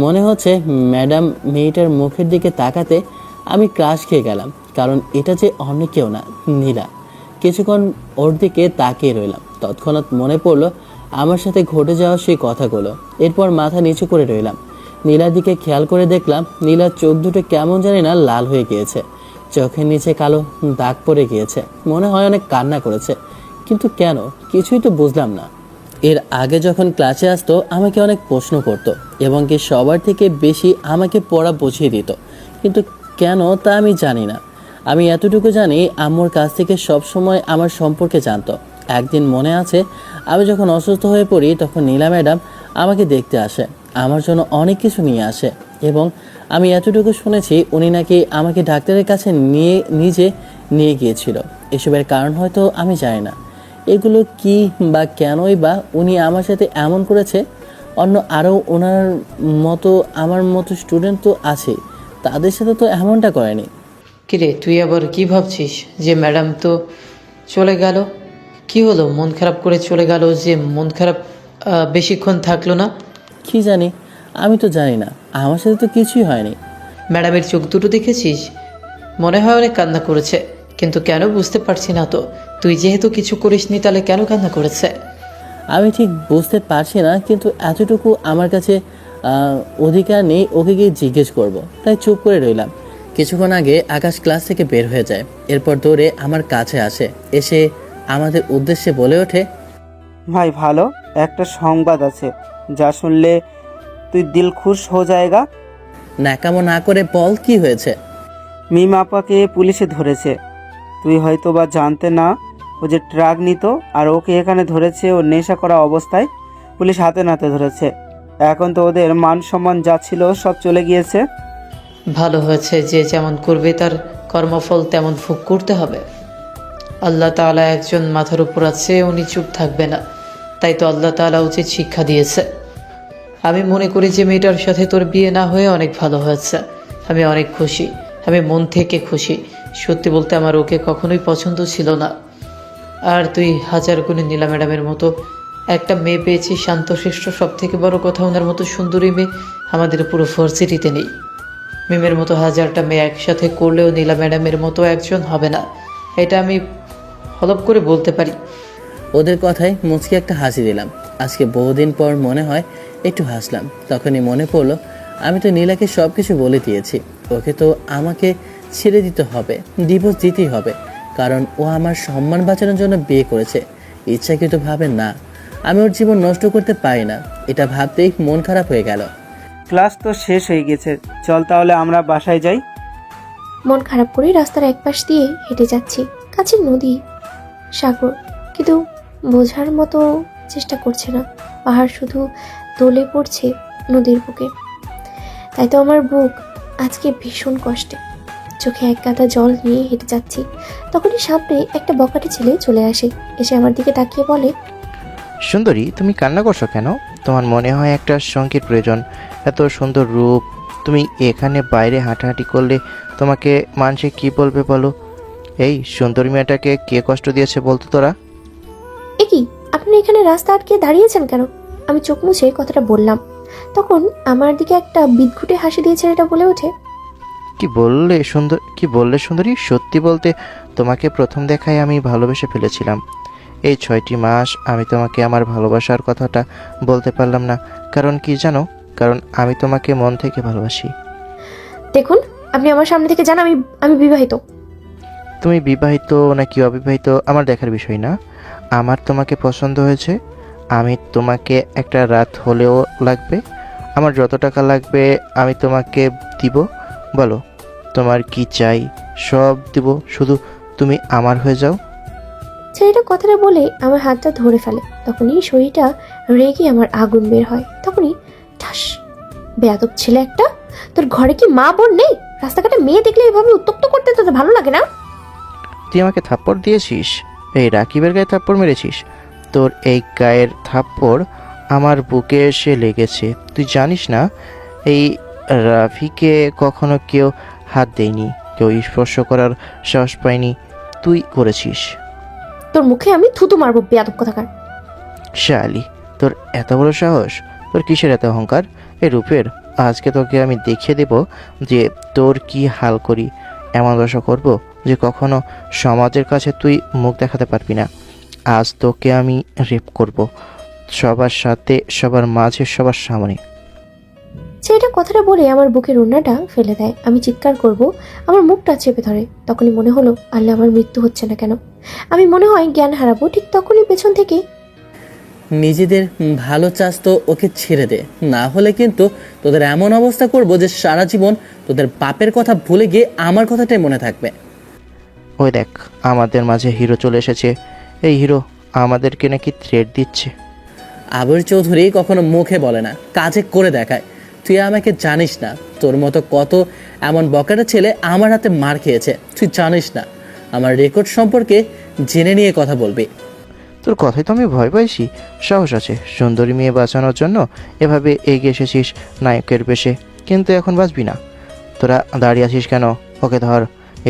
মনে হচ্ছে ম্যাডাম মেয়েটার মুখের দিকে তাকাতে আমি ক্রাশ খেয়ে গেলাম, কারণ এটা যে অন্য কেউ না, নীলা। কিছুক্ষণ ওর দিকে তাকিয়ে রইলাম। তৎক্ষণাৎ মনে পড়লো আমার সাথে ঘটে যাওয়া সেই কথাগুলো। এরপর মাথা নিচু করে রইলাম। নীলার দিকে খেয়াল করে দেখলাম নীলার চোখ দুটো কেমন জানি না লাল হয়ে গিয়েছে, চোখের নিচে কালো দাগ পড়ে গিয়েছে। মনে হয় অনেক কান্না করেছে, কিন্তু কেন কিছুই তো বুঝলাম না। এর আগে যখন ক্লাসে আসতো আমাকে অনেক প্রশ্ন করতো এবং কি সবার থেকে বেশি আমাকে পড়া বুঝিয়ে দিত, কিন্তু কেন তা আমি জানি না। আমি এতটুকু জানি আম্মুর কাছ থেকে সব সময় আমার সম্পর্কে জানতো। একদিন মনে আছে আমি যখন অসুস্থ হয়ে পড়ি তখন নীলা ম্যাডাম আমাকে দেখতে আসে, আমার জন্য অনেক কিছু নিয়ে আসে এবং আমি এতটুকু শুনেছি উনি নাকি আমাকে ডাক্তারের কাছে নিজে নিয়ে গিয়েছিল। এসবের কারণ হয়তো আমি জানি না, এগুলো কি বা কেনই বা উনি আমার সাথে এমন করেছে। অন্য আরও ওনার মতো আমার মতো স্টুডেন্ট তো আছে, তাদের সাথে তো এমনটা করেনি। কিরে, তুই আবার কি ভাবছিস যে ম্যাডাম তো চলে গেল? কি হলো, মন খারাপ করে চলে গেল যে? মন খারাপ বেশিক্ষণ থাকলো না? কি জানি, আমি তো জানি না, আমার সাথে তো কিছুই হয়নি। ম্যাডামের চোখ দুটো দেখেছিস? মনে হয় অনেক কান্না করেছে, কিন্তু কেন বুঝতে পারছি না তো। তুই যেহেতু কিছু করিসনি তাহলে কেন কান্না করেছে? আমি ঠিক বুঝতে পারছি না, কিন্তু এতটুকু আমার কাছে অধিকার নেই ওকে গিয়ে জিজ্ঞেস করব, তাই চুপ করে রইলাম। কিছুক্ষণ আগে আকাশ ক্লাস থেকে বের হয়ে যায়, এরপর দৌড়ে আমার কাছে আসে, এসে আমাদের উদ্দেশ্যে বলে ওঠে, ভাই ভালো একটা সংবাদ আছে, যা শুনলে তুই দিল খুশ হো জায়গা। ন্যাকামো না করে বল কি হয়েছে। মিম আপাকে পুলিশে ধরেছে। তুই হয়তো বা জানতে না, ও যে ট্রাক নিত আর ওকে এখানে ধরেছে ও নেশা করা অবস্থায়। পুলিশ হাতে নাতে ধরেছে। এখন তো ওদের মান সম্মান যা ছিল সব চলে গিয়েছে। ভালো হয়েছে, যে যেমন করবে তার কর্মফল তেমন ভোগ করতে হবে। আল্লাহ তাআলা একজন মাথার উপর আছে, উনি চুপ থাকবে না, তাই তো আল্লাহ তাআলা উচিত শিক্ষা দিয়েছে। আমি মনে করি যে মেয়েটার সাথে তোর বিয়ে না হয়ে অনেক ভালো হয়েছে। আমি অনেক খুশি, আমি মন থেকে খুশি। সত্যি বলতে আমার ওকে কখনোই পছন্দ ছিল না, আর তুই হাজার গুণে নীলা ম্যাডামের মতো একটা মেয়ে পেয়েছিস, শান্তশিষ্ট। সব থেকে বড় কথা, ওনার মতো সুন্দরী মেয়ে আমাদের পুরো ভার্সিটিতে নেই। মিমের মতো হাজারটা মেয়ে একসাথে করলেও নীলা ম্যাডামের মতো একজন হবে না, এটা আমি হলপ করে বলতে পারি। ওদের কথায় মুচকি একটা হাসি দিলাম। আজকে বহুদিন পর মনে হয় একটু হাসলাম। তখনই মনে পড়লো আমি তো নীলাকে সব কিছু বলে দিয়েছি, ওকে তো আমাকে ছেড়ে দিতে হবে, ডিভোর্স দিতেই হবে, কারণ ও আমার সম্মান বাঁচানোর জন্য বিয়ে করেছে, ইচ্ছাকৃত ভাবে না। আমি ওর জীবন নষ্ট করতে পারি না, এটা ভাবতেই মন খারাপ হয়ে গেল। ক্লাস তো শেষ হয়ে গেছে, চল তাহলে আমরা বাসায় যাই। মন খারাপ করে রাস্তার একপাশ দিয়ে হেঁটে যাচ্ছি, কাছে নদী, সাগর, কিন্তু বোঝার মতো চেষ্টা করছে না। পাহাড় শুধু দোলে পড়ছে নদীর বুকে। তাই তো আমার বুক আজকে ভীষণ কষ্টে। চোখে এক গাদা জল নিয়ে হেঁটে যাচ্ছি, তখনই সামনে একটা বকাটে ছেলে চলে আসে। এসে আমার দিকে তাকিয়ে বলে, সুন্দরী, তুমি কান্না করছো কেন? তোমার মনে হয় একটা সঙ্গীর প্রয়োজন? এত সুন্দর রূপ, তুমি এখানে বাইরে হাঁটাহাঁটি করলে তোমাকে মানুষে কি বলবে বলো? এই সুন্দরী মেয়েটাকে কে কষ্ট দিয়েছে বলতো তোরা? এ কি, আপনারা এখানে রাস্তা আটকে দাঁড়িয়েছেন কেন? আমি চোখ মুছে কথাটা বললাম। তখন আমার দিকে একটা বিদঘুটে হাসি দিয়ে ছেলেটা বলে ওঠে, কি বললে সুন্দরী? সত্যি বলতে তোমাকে প্রথম দেখায় আমি ভালোবেসে ফেলেছিলাম। এই 6টি মাস আমি তোমাকে আমার ভালোবাসার কথাটা বলতে পারলাম না। কারণ কি জানো? কারণ আমি তোমাকে মন থেকে ভালোবাসি। দেখুন, আপনি আমার সামনে থেকে যান, আমি বিবাহিত। তুমি বিবাহিত নাকি অবিবাহিত আমার দেখার বিষয় না। আমার তোমাকে পছন্দ হয়েছে। আমি তোমাকে একটা রাত হলেও লাগবে, আমার যত টাকা লাগবে আমি তোমাকে দিব। বলো তোমার কি চাই, সব দিব, শুধু তুমি আমার হয়ে যাও। ছেলেটা কথাটা বলে আমার হাতটা ধরে ফেলে। তখনই শরীরটা রেগে আমার আগুন বের হয়। তখনই ঠাস, বেয়াদব ছেলে একটা, তোর ঘরে কি মা বোন নেই? রাস্তাঘাটে মেয়ে দেখলে এভাবে উত্তক্ত করতে তোদের ভালো লাগে না? তুই আমাকে থাপ্পড় দিয়েছিস, এই রাকিবের গায়ে থাপ্পড় মেরেছিস। তোর এই গায়ের থাপ্পড় আমার বুকে এসে লেগেছে। তুই জানিস না, এই রাফিকে কখনো কেউ হাত দেয়নি, কেউ স্পর্শ করার সাহস পায়নি, তুই করেছিস। তোর মুখে আমি থুতু মারবো, বেয়াদব কথাকার। শালি, তোর এত বড় সাহস? তোর কিসের এত অহংকার? এই রূপের, আজকে তোকে আমি দেখিয়ে দেব যে তোর কি হাল করি। এমন দশা করব যে কখনো সমাজের কাছে তুই মুখ দেখাতে পারবি না। আজ তোকে আমি রেপ করব, সবার সাথে, সবার মাঝে, সবার সামনে। ছেলেটা কথাটা বলে আমার বুকের ওড়নাটা ফেলে দেয়। আমি চিৎকার করব, আমার মুখটা চেপে ধরে। তখনই মনে হলো আল্লাহ, আমার মৃত্যু হচ্ছে না কেন। আমি মনে হয় জ্ঞান হারাবো, ঠিক তখনই পেছন থেকে নিজেদের ভালো চাস তো ওকে ছেড়ে দে, না হলে কিন্তু তোদের এমন অবস্থা করব যে সারা জীবন তোদের বাপের কথা ভুলে গিয়ে আমার কথাটাই মনে থাকবে। ওই দেখ, আমাদের মাঝে হিরো চলে এসেছে। এই হিরো আমাদেরকে নাকি থ্রেট দিচ্ছে। আবির চৌধুরী কখনো মুখে বলে না, কাজে করে দেখায়। তুই আমাকে জানিস না, তোর মতো কত এমন বকাটা ছেলে আমার হাতে মার খেয়েছে, তুই জানিস না। আমার রেকর্ড সম্পর্কে জেনে নিয়ে কথা বলবি। তোর কথাই তো আমি ভয় পাইছি। সাহস আছে সুন্দরী মেয়ে বাঁচানোর জন্য এভাবে এগিয়ে এসেছিস নায়কের বেশে, কিন্তু এখন বাঁচবি না। তোরা দাঁড়িয়ে আছিস কেন? ওকে ধর,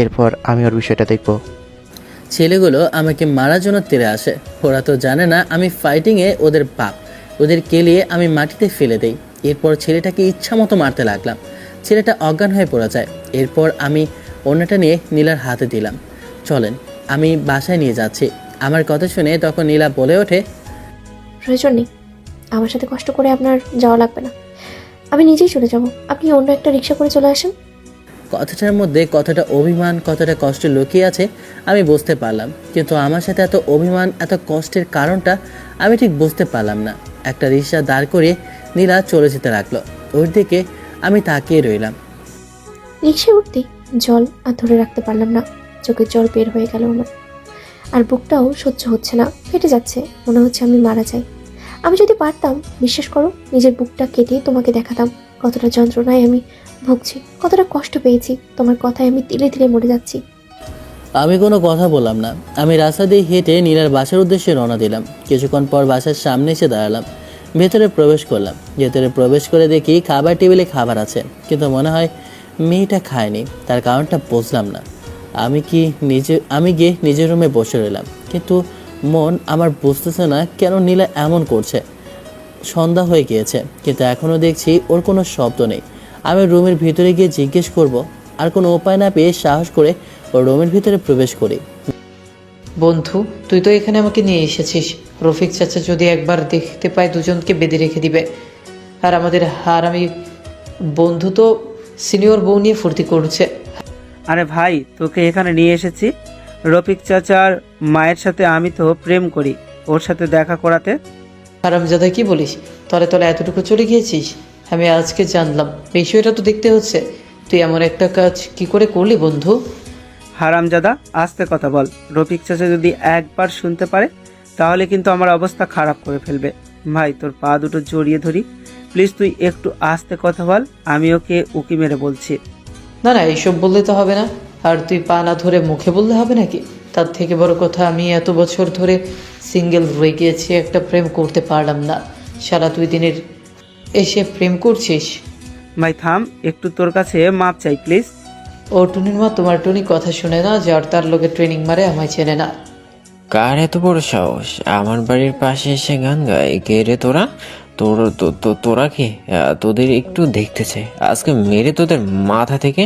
এরপর আমি ওর বিষয়টা দেখব। ছেলেগুলো আমাকে মারার জন্য তেড়ে আসে। ওরা তো জানে না আমি ফাইটিংয়ে ওদের বাপ। ওদের কেলিয়ে আমি মাটিতে ফেলে দেই। এরপর ছেলেটাকে ইচ্ছা মতো মারতে লাগলাম। ছেলেটা অজ্ঞান হয়ে পড়ে যায়। এরপর আমি অন্যটা নিয়ে নীলার হাতে দিলাম। চলেন, আমি বাসায় নিয়ে যাচ্ছি। আমার কথা শুনে তখন নীলা বলে ওঠে, প্রয়োজন নেই, আমার সাথে কষ্ট করে আপনার যাওয়া লাগবে না। আমি নিজেই চলে যাব, আপনি অন্য একটা রিক্সা করে চলে আসেন। কথাটার মধ্যে কতটা অভিমান, কতটা কষ্ট লুকিয়ে আছে আমি বুঝতে পারলাম, কিন্তু আমার সাথে এত অভিমান, এত কষ্টের কারণটা আমি ঠিক বুঝতে পারলাম না। একটা রিক্সা দাঁড় করে নীলা চলে যেতে লাগলো। ওর দিকে আমি তাকিয়ে রইলাম। রিক্সায় উঠতে জল আর ধরে রাখতে পারলাম না, চোখের জল বের হয়ে গেল আমার। আর বুকটাও সহ্য হচ্ছে না, ফেটে যাচ্ছে, মনে হচ্ছে আমি মারা যাই। আমি যদি পারতাম, বিশ্বাস করো, নিজের বুকটা কেটে তোমাকে দেখাতাম কতটা যন্ত্রণায় আমি ভুগছি, কতটা কষ্ট পেয়েছি। তোমার কথায় আমি তিলে তিলে মরে যাচ্ছি। আমি কোনো কথা বললাম না। আমি রাস্তা দিয়ে হেঁটে নীলার বাসার উদ্দেশ্যে রওনা দিলাম। কিছুক্ষণ পর বাসার সামনে এসে দাঁড়ালাম। ভেতরে প্রবেশ করলাম। ভেতরে প্রবেশ করে দেখি খাবার টেবিলে খাবার আছে, কিন্তু মনে হয় মেয়েটা খায়নি। তার কারণটা বুঝলাম না। আমি গিয়ে নিজের রুমে বসে রইলাম, কিন্তু মন আমার বুঝতেছে না কেন নীলা এমন করছে। সন্ধ্যা হয়ে গিয়েছে, কিন্তু এখনও দেখছি ওর কোনো শব্দ নেই। আমি রুমের ভিতরে গিয়ে জিজ্ঞেস করব, আর কোনো উপায় না পেয়ে সাহস করে ওর রুমের ভিতরে প্রবেশ করি। বন্ধু, তুই তো এখানে আমাকে নিয়ে এসেছিস। রফিক চাচা যদি একবার দেখতে পায় দুজনকে বেঁধে রেখে দিবে। আর আমাদের হারামি বন্ধু তো সিনিয়র বউ নিয়ে ফুর্তি করছে। আরে ভাই, তোকে এখানে নিয়ে এসেছি রফিক চাচার মায়ের সাথে আমি তো প্রেম করি, ওর সাথে দেখা করাতে। হারামজাদা, কি বলিস? তলে তলে এতটুকু চলে গিয়েছিস? আমি আজকে জানলাম। বিষয়টা তো দেখতে হচ্ছে। তুই এমন একটা কাজ কি করে করলি বন্ধু? হারামজাদা, আস্তে কথা বল। রফিক চাচা যদি একবার শুনতে পারে তাহলে কিন্তু আমার অবস্থা খারাপ করে ফেলবে। ভাই, তোর পা দুটো জড়িয়ে ধরি, প্লিজ তুই একটু আস্তে কথা বল। আমি ওকে উকি মেরে বলছি। না না, এইসব বললে তো হবে না। আর তুই পা না ধরে মুখে বললে হবে নাকি? তার থেকে বড় কথা, আমি এত বছর ধরে সিঙ্গেল রয়ে গিয়েছি, একটা প্রেম করতে পারলাম না। সারা 2 দিনের এসে প্রেম করছিস? ভাই থাম, একটু তোর কাছে মাপ চাই প্লিজ। ও টুনির মা, তোমার টুনি কথা শুনে না, যার তার লোকে ট্রেনিং মারে, আমায় চেনে না। কার এত বড় সাহস আমার বাড়ির পাশে এসে গান গায়? কে রে তোরা? তোরা কি? তোদের একটু দেখতে চাই। আজকে মেরে তোদের মাথা থেকে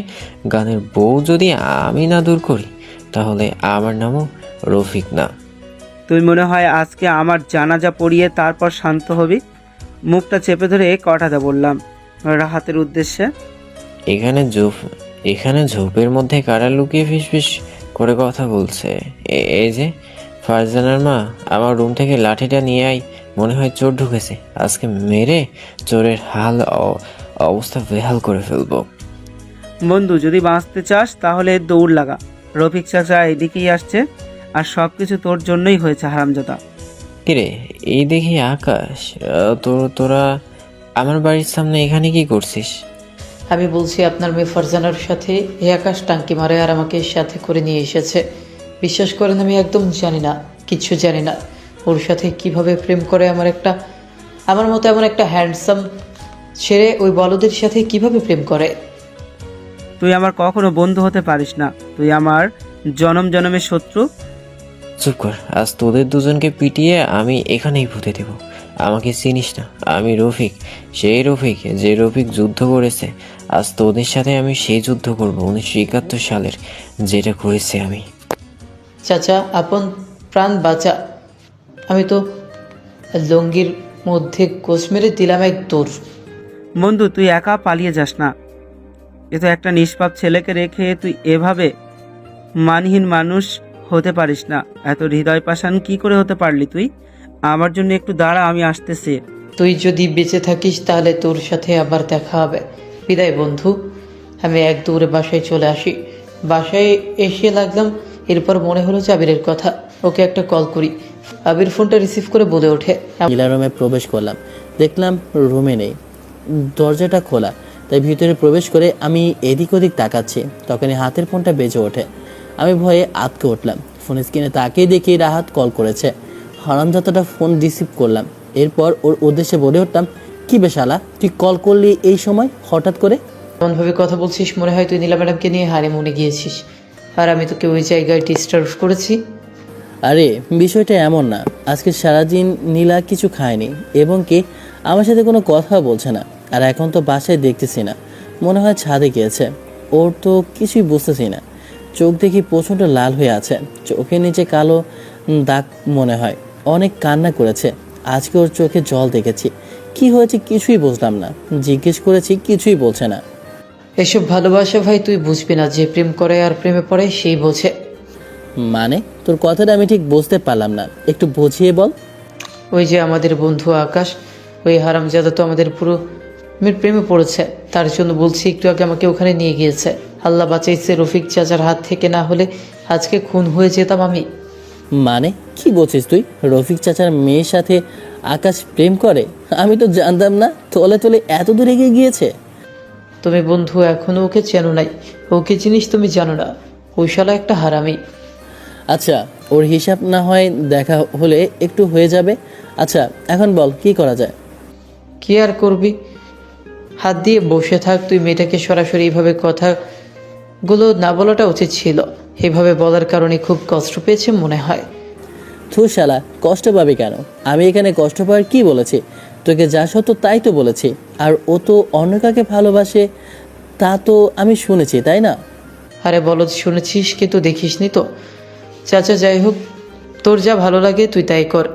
গানের বউ যদি আমি না দূর করি, তাহলে আমার নামও রফিক না। তুই মনে হয় আজকে আমার জানাজা পড়িয়ে তারপর শান্ত হবি। মুখটা চেপে ধরে কটাতে বললাম রাহাতের উদ্দেশ্যে। এখানে ঝোপের মধ্যে কারা লুকিয়ে ফিসফিস করে কথা বলছে? এই যে ফারজানার মা, আমার রুম থেকে লাঠিটা নিয়ে আয়। মনে হয় চোর ঢুকেছে। আজকে মেরে চোরের অবস্থা বেহাল করে ফেলবো। বন্ধু, যদি বাঁচতে চাস তাহলে দৌড় লাগা। রফিক চাচা এদিকেই আসছে, আর সব কিছু তোর জন্যই হয়েছে হারামজাদা। কিরে, এই দেখি আকাশ, তোরা আমার বাড়ির সামনে এখানে কি করছিস? আমি বলছি, আপনার মেয়ে ফারজানার সাথে এই আকাশ টাঙ্কি মারে আর আমাকে সাথে করে নিয়ে এসেছে। বিশ্বাস করেন, আমি একদম জানি না, কিচ্ছু জানি না ওর সাথে কিভাবে প্রেম করে। আমার মতো এমন একটা হ্যান্ডসাম ছেড়ে ওই বলদের সাথে কিভাবে প্রেম করে। তুই আমার কখনো বন্ধু হতে পারিস না, তুই আমার জনম জনমের শত্রু। চুপ কর, আজ তোদের দুজনকে পিটিয়ে আমি এখানেই পুঁতে দেব। আমাকে চিনিস না? আমি রফিক, সেই রফিক যে রফিক যুদ্ধ করেছে। আজ তোদের সাথে আমি সেই যুদ্ধ করবো 1971 সালের, যেটা করেছি আমি। চাচা, আপন প্রাণ বাঁচা। আমি তো লঙ্গির মধ্যে কোষ মেরে দিলাম এক দৌড়। বন্ধু, তুই একা পালিয়ে যাস না। এ তো একটা নিষ্পাপ ছেলেকে রেখে তুই এভাবে মানহীন মানুষ হতে পারিস না। এত হৃদয় পাষাণ কি করে হতে পারলি তুই? আমার জন্য একটু দাঁড়া, আমি আসতেছি। তুই যদি বেঁচে থাকিস তাহলে তোর সাথে আবার দেখা হবে। বিদায় বন্ধু। আমি এক দৌড়ে বাসায় চলে আসি। বাসায় এসে লাগলাম, এরপর মনে হলো যে আবিরের কথা। ওকে একটা কল করি। আবির ফোনটা রিসিভ করে বলে ওঠে, নীলা রুমে প্রবেশ করলাম, দেখলাম রুমে নেই, দরজাটা খোলা। তাই ভিতরে প্রবেশ করে আমি এদিক ওদিক তাকাচ্ছি, তখনই হাতের ফোনটা বেজে ওঠে। আমি ভয়ে আটকে উঠলাম। ফোন স্ক্রিনে তাকিয়ে দেখি রাহাত কল করেছে। হারামজাদাটা ফোন রিসিভ করলাম। এরপর ওর উদ্দেশ্যে বলে উঠলাম, কি বেশালা, তুই কল করলি এই সময় হঠাৎ করে? এমনভাবে কথা বলছিস মনে হয় তুই নীলা ম্যাডামকে নিয়ে হানিমুনে গিয়েছিস, আর আমি তোকে ওই জায়গায় ডিস্টার্ব করেছি। আরে বিষয়টা এমন না, আজকে সারাদিন নীলা কিছু খায়নি এবং কি আমার সাথে কোনো কথা বলছে না। আর এখন তো বাসায় দেখতেছি না, মনে হয় ছাদে গিয়েছে। ওর তো কিছুই বুঝতেছি না। চোখ দেখি প্রচণ্ড লাল হয়ে আছে, চোখের নিচে কালো দাগ মনে হয়। অনেক কান্না করেছে। আজকে ওর চোখে জল দেখেছি। কি হয়েছে কিছুই বুঝলাম না। জিজ্ঞেস করেছি, কিছুই বলছে না। এসব ভালোবাসা ভাই তুই বুঝবি না, যে প্রেম করে আর প্রেমে পড়ে সেই বোঝে। মানে তোর কথাটা আমি ঠিক বুঝতে পারলাম না, একটু বুঝিয়ে বল। ওই যে আমাদের বন্ধু আকাশ, ওই হারামজাদা তো আমাদের পুরো মেয়ের প্রেমে পড়েছে। তার জন্য বলছি, একটু আগে আমাকে ওখানে নিয়ে গিয়েছে। আল্লাহ বাঁচাইছে রফিক চাচার হাত থেকে, না হলে আজকে খুন হয়ে যেতাম আমি। মানে কি বলছিস তুই? রফিক চাচার মেয়ের সাথে আকাশ প্রেম করে? আমি তো জানতাম না। তলে তলে এত দূর এগিয়ে গিয়েছে। তুমি বন্ধু এখনো ওকে চেনো নাই, ওকে জিনিস তুমি জানো না। ওই শালা একটা হারামি। আচ্ছা, ওর হিসাব না হয় দেখা হলে একটু হয়ে যাবে। আচ্ছা এখন বল কি করা যায়? কি আর করবি, হাত দিয়ে বসে থাক। তুই মেয়েটাকে সরাসরি এইভাবে কথাগুলো না বলাটা উচিত ছিল। এভাবে বলার কারণে খুব কষ্ট পেয়েছে মনে হয়। থু শালা, কষ্ট পাবি কেন? আমি এখানে কষ্ট পাওয়ার কি বলেছি? তোকে যা সত্য তাই তো বলেছি। আর ও তো অন্য কাকে ভালোবাসে তা তো আমি শুনেছি, তাই না? আরে বলদ, শুনেছিস কিন্তু দেখিসনি তো। চাচা, যাই হোক, তোর যা ভালো লাগে তুই তাই কর।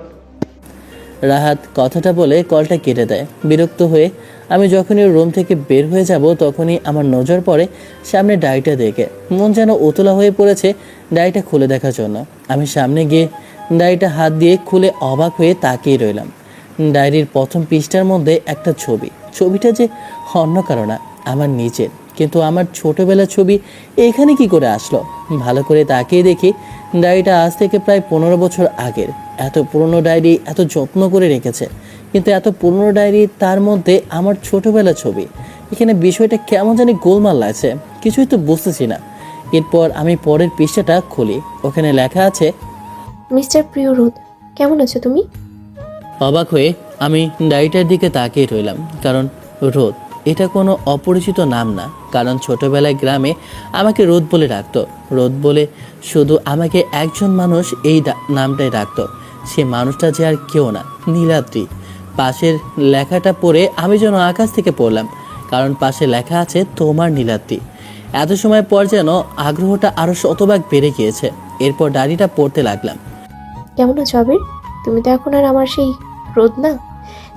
রাহাত কথাটা বলে কলটা কেটে দেয়। বিরক্ত হয়ে আমি যখনই রুম থেকে বের হয়ে যাব তখনই আমার নজর পড়ে সামনে ডায়েরিটা দেখে। মন যেন উতলা হয়ে পড়েছে ডায়েরিটা খুলে দেখার জন্য। আমি সামনে গিয়ে ডায়েরিটা হাত দিয়ে খুলে অবাক হয়ে তাকিয়ে রইলাম। ডায়েরির প্রথম পৃষ্ঠার মধ্যে একটা ছবি। ছবিটা যে অন্য কারো না, আমার নিচের। কিন্তু আমার ছোটবেলার ছবি এখানে কি করে আসলো? ভালো করে তাকিয়ে দেখি ডায়েরিটা আজ থেকে প্রায় 15 বছর আগের। এত পুরনো ডায়েরি এত যত্ন করে রেখেছে, কিন্তু এত পুরনো ডায়েরি, তার মধ্যে আমার ছোটবেলার ছবি। এখানে বিষয়টা কেমন জানি গোলমাল লাগছে, কিছুই তো বুঝতেছি না। এরপর আমি পরের পৃষ্ঠাটা খুলি। ওখানে লেখা আছে, মিস্টার প্রিয়রোদ, কেমন আছো তুমি? অবাক হয়ে আমি ডায়েরিটার দিকে তাকিয়ে রইলাম। কারণ রোদ এটা কোনো অপরিচিত নাম না। কারণ ছোটবেলায় গ্রামে আমাকে রোদ বলে ডাকতো। রোদ বলে শুধু আমাকে একজন মানুষ এই নামটাই ডাকতো। সে মানুষটা যে আর কেউ না, নীলাদ্রি। পাশের লেখাটা পড়ে আমি যেন আকাশ থেকে পড়লাম, কারণ পাশে লেখা আছে তোমার নীলাদ্রি। এত সময় পর যেন আগ্রহটা আরও শতভাগ বেড়ে গিয়েছে। এরপর ডায়েরিটা পড়তে লাগলাম। কেমন আছো আবির? তুমি তো এখন আর আমার সেই রোদ না,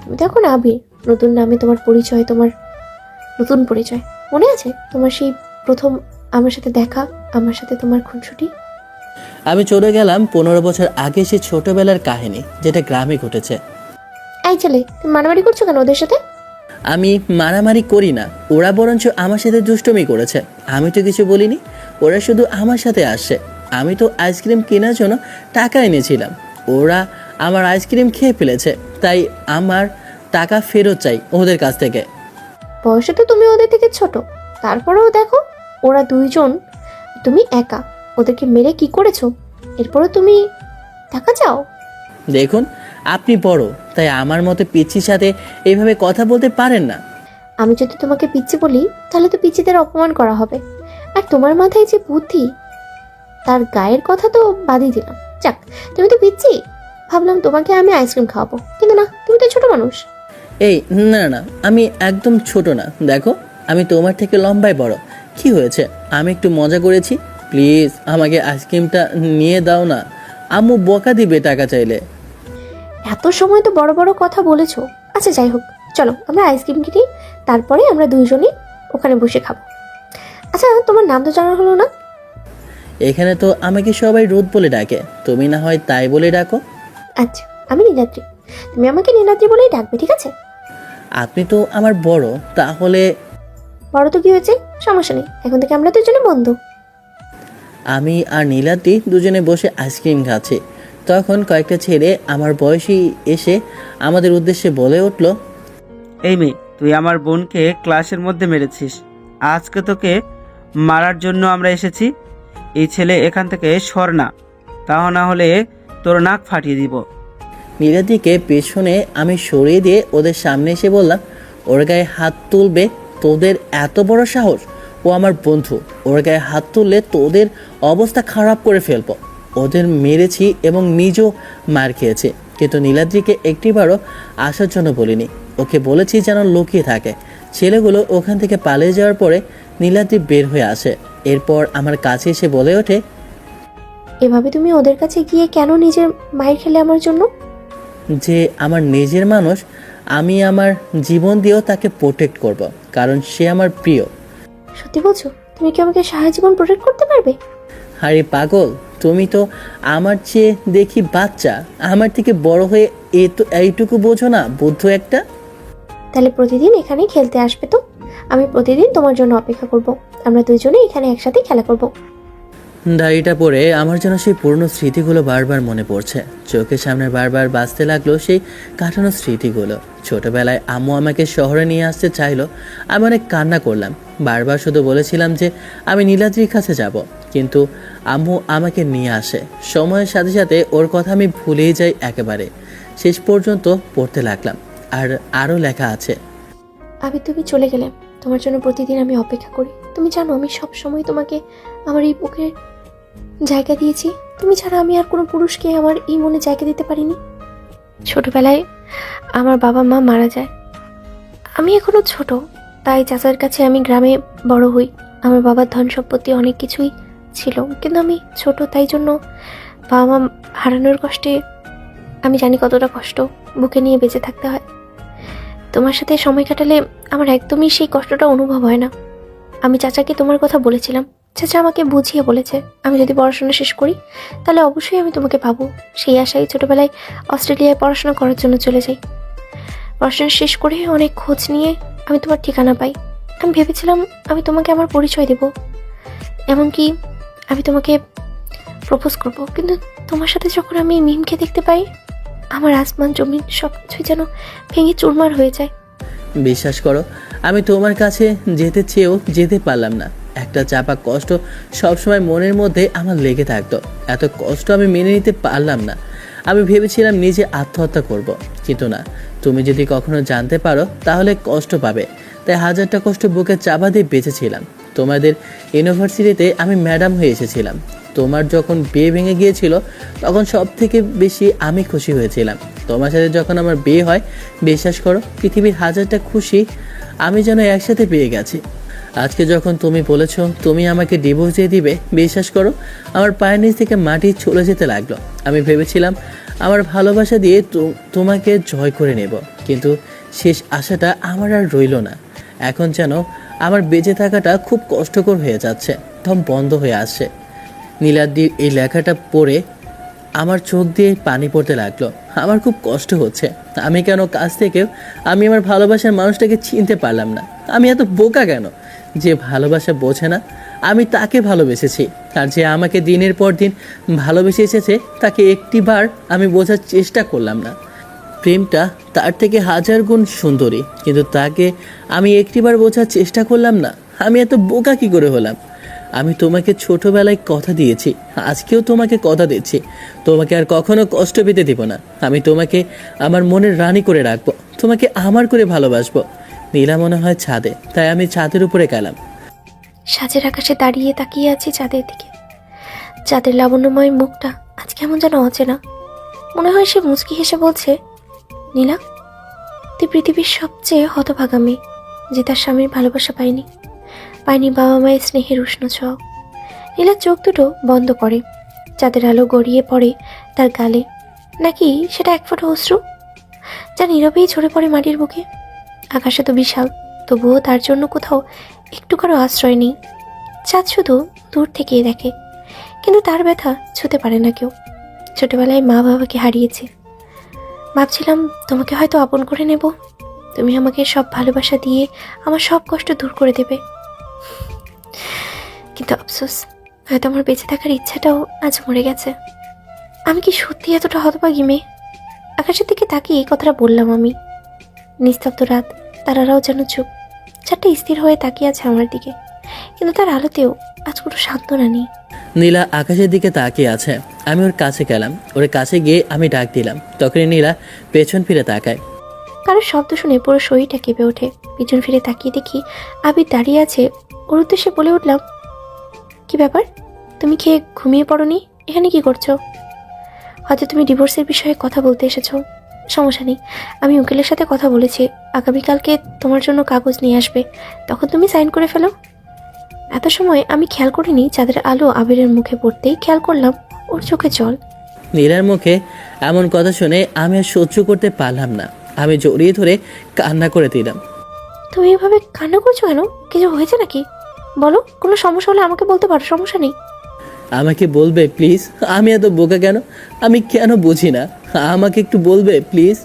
তুমি তো এখন আবির। নতুন নামে তোমার পরিচয়, তোমার নতুন পরিচয়। মনে আছে তোমার সেই প্রথম আমার সাথে দেখা, আমার সাথে তোমার খুনসুটি? আমি চলে গেলাম 15 বছর আগে সেই ছোটবেলার কাহিনী, যেটা গ্রামে ঘটেছে। এই ছেলে, তুমি মারামারি করছো কেন ওদের সাথে? আমি মারামারি করি না, ওরা বরঞ্চ আমার সাথে দুষ্টুমি করেছে। আমি তো কিছু বলিনি, ওরা শুধু আমার সাথে আসছে। আমি তো আইসক্রিম কেনার জন্য টাকা এনেছিলাম, ওরা আমার আইসক্রিম খেয়ে ফেলেছে। তাই আমার টাকা ফেরত চাই ওদের কাছ থেকে। বয়সে তো তুমি ওদের থেকে ছোট, তারপরেও দেখো ওরা দুইজন, তুমি একা। ওদেরকে মেরে কি করেছো? এরপরও তুমি টাকা চাও? দেখুন, আপনি বড়, তাই আমার মতো পিচ্ছির সাথে এইভাবে কথা বলতে পারেন না। আমি যদি তোমাকে পিচ্ছি বলি তাহলে তো পিচ্ছিদের অপমান করা হবে। আর তোমার মাথায় যে বুদ্ধি, তার গায়ের কথা তো বাদই দিলাম। যাক, তুমি তো পিচ্ছি, ভাবলাম তোমাকে আমি আইসক্রিম খাওয়াবো, কিন্তু না, তুমি তো ছোট মানুষ। এই না না, আমি একদম ছোট না, দেখো আমি তোমার থেকে লম্বায় বড়। কি হয়েছে, আমি একটু মজা করেছি, প্লিজ আমাকে আইসক্রিমটা নিয়ে দাও না। আম্মু বকা দিবে টাকা চাইলে। এত সময় তো বড় বড় কথা বলেছো। আচ্ছা যাই হোক, চলো আমরা আইসক্রিম কিনি, তারপরে আমরা দুইজনই ওখানে বসে খাবো। আচ্ছা, তোমার নাম তো জানা হলো না। এখানে তো আমাকে সবাই রোদ বলে ডাকে, তুমি না হয় তাই বলে ডাকো। আচ্ছা, আমি নীলাদ্রি, তুমি আমাকে নীলাদ্রি বলেই ডাকবে, ঠিক আছে? আপনি তো আমার বড়, তাহলে বড় তো কি হয়েছে, সমস্যা নেই, এখন থেকে আমরা দুজনে বন্ধু। আমি আর নীলাদ্রি দুজনে বসে আইসক্রিম খাচ্ছি। তখন কয়েকটা ছেলে আমার বয়সী এসে আমাদের উদ্দেশ্যে বলে উঠল, এই মেয়ে, তুই আমার বোনকে ক্লাসের মধ্যে মেরেছিস, আজকে তোকে মারার জন্য আমরা এসেছি। এই ছেলে এখান থেকে সর না, তাও না হলে তোর নাক ফাটিয়ে দিব। নীলাদ্রিকে পেছনে আমি সরিয়ে দিয়ে ওদের সামনে এসে বললাম, ওর গায়ে হাত তুলবে? তোদের এত বড় সাহস? ও আমার বন্ধু, ওর গায়ে হাত তুললে তোদের অবস্থা খারাপ করে ফেলবো। ওদের মেরেছি এবং নিজেও মার খেয়েছে, কিন্তু নীলাদ্রিকে একটিবারও আসার জন্য বলিনি। ওকে বলেছি যেন লুকিয়ে থাকে। ছেলেগুলো ওখান থেকে পালিয়ে যাওয়ার পরে নীলাদ্রি বের হয়ে আসে। এরপর আমার কাছে এসে বলে ওঠে, এভাবে তুমি ওদের কাছে গিয়ে কেন নিজের মায়ের খেলে আমার জন্য? যে আমার নিজের মানুষ, আমি আমার জীবন দিয়েও তাকে প্রোটেক্ট করব, কারণ সে আমার প্রিয়। সত্যি বলছো? তুমি কি আমাকে সারা জীবন প্রোটেক্ট করতে পারবে? আরে পাগল, তুমি তো আমার চেয়ে দেখি বাচ্চা, আমার থেকে বড় হয়ে এইটুকু বোঝো না, বুদ্ধ একটা। তাহলে প্রতিদিন এখানে খেলতে আসবে তো? আমি প্রতিদিন তোমার জন্য অপেক্ষা করব, আমরা দুইজনে এখানে একসাথে খেলা করব। ডায়েরিটা পড়ে আমার যেন সেই পুরনো স্মৃতিগুলো বারবার মনে পড়ছে। চোখের সামনে বারবার বাজতে লাগলো সেই কাটানো স্মৃতিগুলো। ছোটবেলায় আম্মু আমাকে শহরে নিয়ে আসতে চাইলো, আমি অনেক কান্না করলাম। বারবার শুধু বলেছিলাম যে আমি নীলাদ্রির কাছে যাব, কিন্তু আম্মু আমাকে নিয়ে আসে। সময়ের সাথে সাথে ওর কথা আমি ভুলেই যাই একেবারে। শেষ পর্যন্ত পড়তে লাগলাম, আর আরও লেখা আছে। আমি তুমি চলে গেলে তোমার জন্য প্রতিদিন আমি অপেক্ষা করি। তুমি জানো আমি সব সময় তোমাকে আমার এই বুকের জায়গা দিয়েছি। তুমি ছাড়া আমি আর কোনো পুরুষকে আমার এই মনে জায়গা দিতে পারিনি। ছোটবেলায় আমার বাবা মা মারা যায়, আমি এখনো ছোট, তাই চাচার কাছে আমি গ্রামে বড় হই। আমার বাবার ধন সম্পত্তি অনেক কিছুই ছিল, কিন্তু আমি ছোট, তাই জন্য বাবা মা হারানোর কষ্টে আমি জানি কতটা কষ্ট বুকে নিয়ে বেঁচে থাকতে হয়। তোমার সাথে সময় কাটালে আমার একদমই সেই কষ্টটা অনুভব হয় না। আমি চাচাকে তোমার কথা বলেছিলাম, চাচা আমাকে বুঝিয়ে বলেছে আমি যদি পড়াশোনা শেষ করি তাহলে অবশ্যই আমি তোমাকে পাবো। সেই আশায় ছোটবেলায় অস্ট্রেলিয়ায় পড়াশোনা করার জন্য চলে যাই। পড়াশোনা শেষ করে অনেক খোঁজ নিয়ে আমি তোমার ঠিকানা পাই। আমি ভেবেছিলাম আমি তোমাকে আমার পরিচয় দেব, এমনকি আমি তোমাকে প্রপোজ করব, কিন্তু তোমার সাথে যখন আমি মিমকে দেখতে পাই, আমার আসমান জমিন সব কিছুই যেন ভেঙে চুরমার হয়ে যায়। বিশ্বাস করো, আমি তোমার কাছে যেতে চেয়েও যেতে পারলাম না। একটা চাপা কষ্ট সবসময় মনের মধ্যে আমার লেগে থাকতো। এত কষ্ট আমি মেনে নিতে পারলাম না। আমি ভেবেছিলাম নিজে আত্মহত্যা করব, কিন্তু না, তুমি যদি কখনো জানতে পারো তাহলে কষ্ট পাবে। তাই হাজারটা কষ্ট বুকে চাপা দিয়ে বেঁচেছিলাম। তোমাদের ইউনিভার্সিটিতে আমি ম্যাডাম হয়ে এসেছিলাম। তোমার যখন বিয়ে ভেঙে গিয়েছিল তখন সব থেকে বেশি আমি খুশি হয়েছিলাম। তোমার সাথে যখন আমার বিয়ে হয়, বিশ্বাস করো পৃথিবীর হাজারটা খুশি আমি যেন একসাথে পেয়ে গেছি। আজকে যখন তুমি বলেছো তুমি আমাকে ডিভোর্স দিয়ে দিবে, বিশ্বাস করো আমার পায়ের নিচ থেকে মাটি চলে যেতে লাগলো। আমি ভেবেছিলাম আমার ভালোবাসা দিয়ে তোমাকে জয় করে নেব, কিন্তু শেষ আশাটা আমার আর রইল না। এখন যেন আমার বেঁচে থাকাটা খুব কষ্টকর হয়ে যাচ্ছে, দম বন্ধ হয়ে আসছে। নীলাদ্রির এই লেখাটা পড়ে আমার চোখ দিয়ে পানি পড়তে লাগলো। আমার খুব কষ্ট হচ্ছে। আমি কেন কাছ থেকেও আমি আমার ভালোবাসার মানুষটাকে চিনতে পারলাম না? আমি এত বোকা কেন? যে ভালোবাসা বোঝে না, আমি তাকে ভালোবেসেছি। আর যে আমাকে দিনের পর দিন ভালোবেসে এসেছে, তাকে একটিবার আমি বোঝার চেষ্টা করলাম না। প্রেমটা তার থেকে হাজার গুণ সুন্দরী, কিন্তু তাকে আমি একটিবার বোঝার চেষ্টা করলাম না। আমি এত বোকা কী করে হলাম? আমি তোমাকে ছোটবেলায় কথা দিয়েছি, আজকেও তোমাকে কথা দিচ্ছি, তোমাকে আর কখনো কষ্ট পেতে দেব না। আমি তোমাকে আমার মনের রানী করে রাখবো, তোমাকে আমার করে ভালোবাসবো। নীলা মনে হয় ছাদে, তাই আমি ছাদের উপরে গেলাম। সাজের আকাশে দাঁড়িয়ে তাকিয়ে আছি চাঁদের দিকে। চাঁদের লাবণ্যময় মুখটা আজ কেমন যেন অচেনা। মনে হয় সে মুচকি হেসে বলছে, নীলা, তুই পৃথিবীর সবচেয়ে হতভাগা মেয়ে যে তার স্বামীর ভালোবাসা পায়নি বাবা মায়ের স্নেহের উষ্ণ ছোঁয়া। নীলার চোখ দুটো বন্ধ করে, চাঁদের আলো গড়িয়ে পড়ে তার গালে, নাকি সেটা এক ফোঁটা অশ্রু যা নীরবেই ঝরে পড়ে মাটির বুকে। আকাশে তো বিশাল, তবুও তার জন্য কোথাও একটু কারো আশ্রয় নেই। চাঁদ শুধু দূর থেকেই দেখে, কিন্তু তার ব্যথা ছুতে পারে না কেউ। ছোটবেলায় মা বাবাকে হারিয়েছে, ভাবছিলাম তোমাকে হয়তো আপন করে নেব, তুমি আমাকে সব ভালোবাসা দিয়ে আমার সব কষ্ট দূর করে দেবে। কিন্তু আফসোস, হয়তো আমার বেঁচে থাকার ইচ্ছাটাও আজ মরে গেছে। আমি কি সত্যি এতটা হতভাগী মেয়ে? আকাশের দিকে তাকিয়ে এই কথাটা বললাম আমি। নিস্তব্ধ রাত, তারারাও যেন চুপ, চারটে স্থির হয়ে তাকিয়ে আছে আমার দিকে, কিন্তু তার আলোতেও আজ কোনো সান্ত্বনা নেই। নীলা আকাশের দিকে তাকিয়ে আছে। আমি ওর কাছে গেলাম, ওর কাছে গিয়ে আমি ডাক দিলাম। তখনই নীলা পেছন ফিরে তাকায়। কারোর শব্দ শুনে পুরো শরীরটা কেঁপে ওঠে। পিছন ফিরে তাকিয়ে দেখি আবির দাঁড়িয়ে আছে। ওর উদ্দেশ্যে বলে উঠলাম, কি ব্যাপার, তুমি খেয়ে ঘুমিয়ে পড়োনি? এখানে কি করছো? হয়তো তুমি ডিভোর্সের বিষয়ে কথা বলতে এসেছো। সমস্যা নেই, আমি উকিলের সাথে কথা বলেছি, আগামীকালকে তোমার জন্য কাগজ নিয়ে আসবে, তখন তুমি সাইন করে ফেলো। এত সময় আমি খেয়াল করিনি চাঁদের আলো আবিরের মুখে পড়তেই খেয়াল করলাম ওর চোখে জল। নীলার মুখে এমন কথা শুনে আমি আর সহ্য করতে পারলাম না। আমি জড়িয়ে ধরে কান্না করে দিলাম। তুমি এভাবে কান্না করছো কেন? কিছু হয়েছে নাকি? বলো, কোনো সমস্যা হলে আমাকে বলতে পারো, সমস্যা নেই। আমাকে বলবে প্লিজ? আমি এত বোকা কেন? আমি কেন বুঝি না? আমাকে একটু বলবে প্লিজ?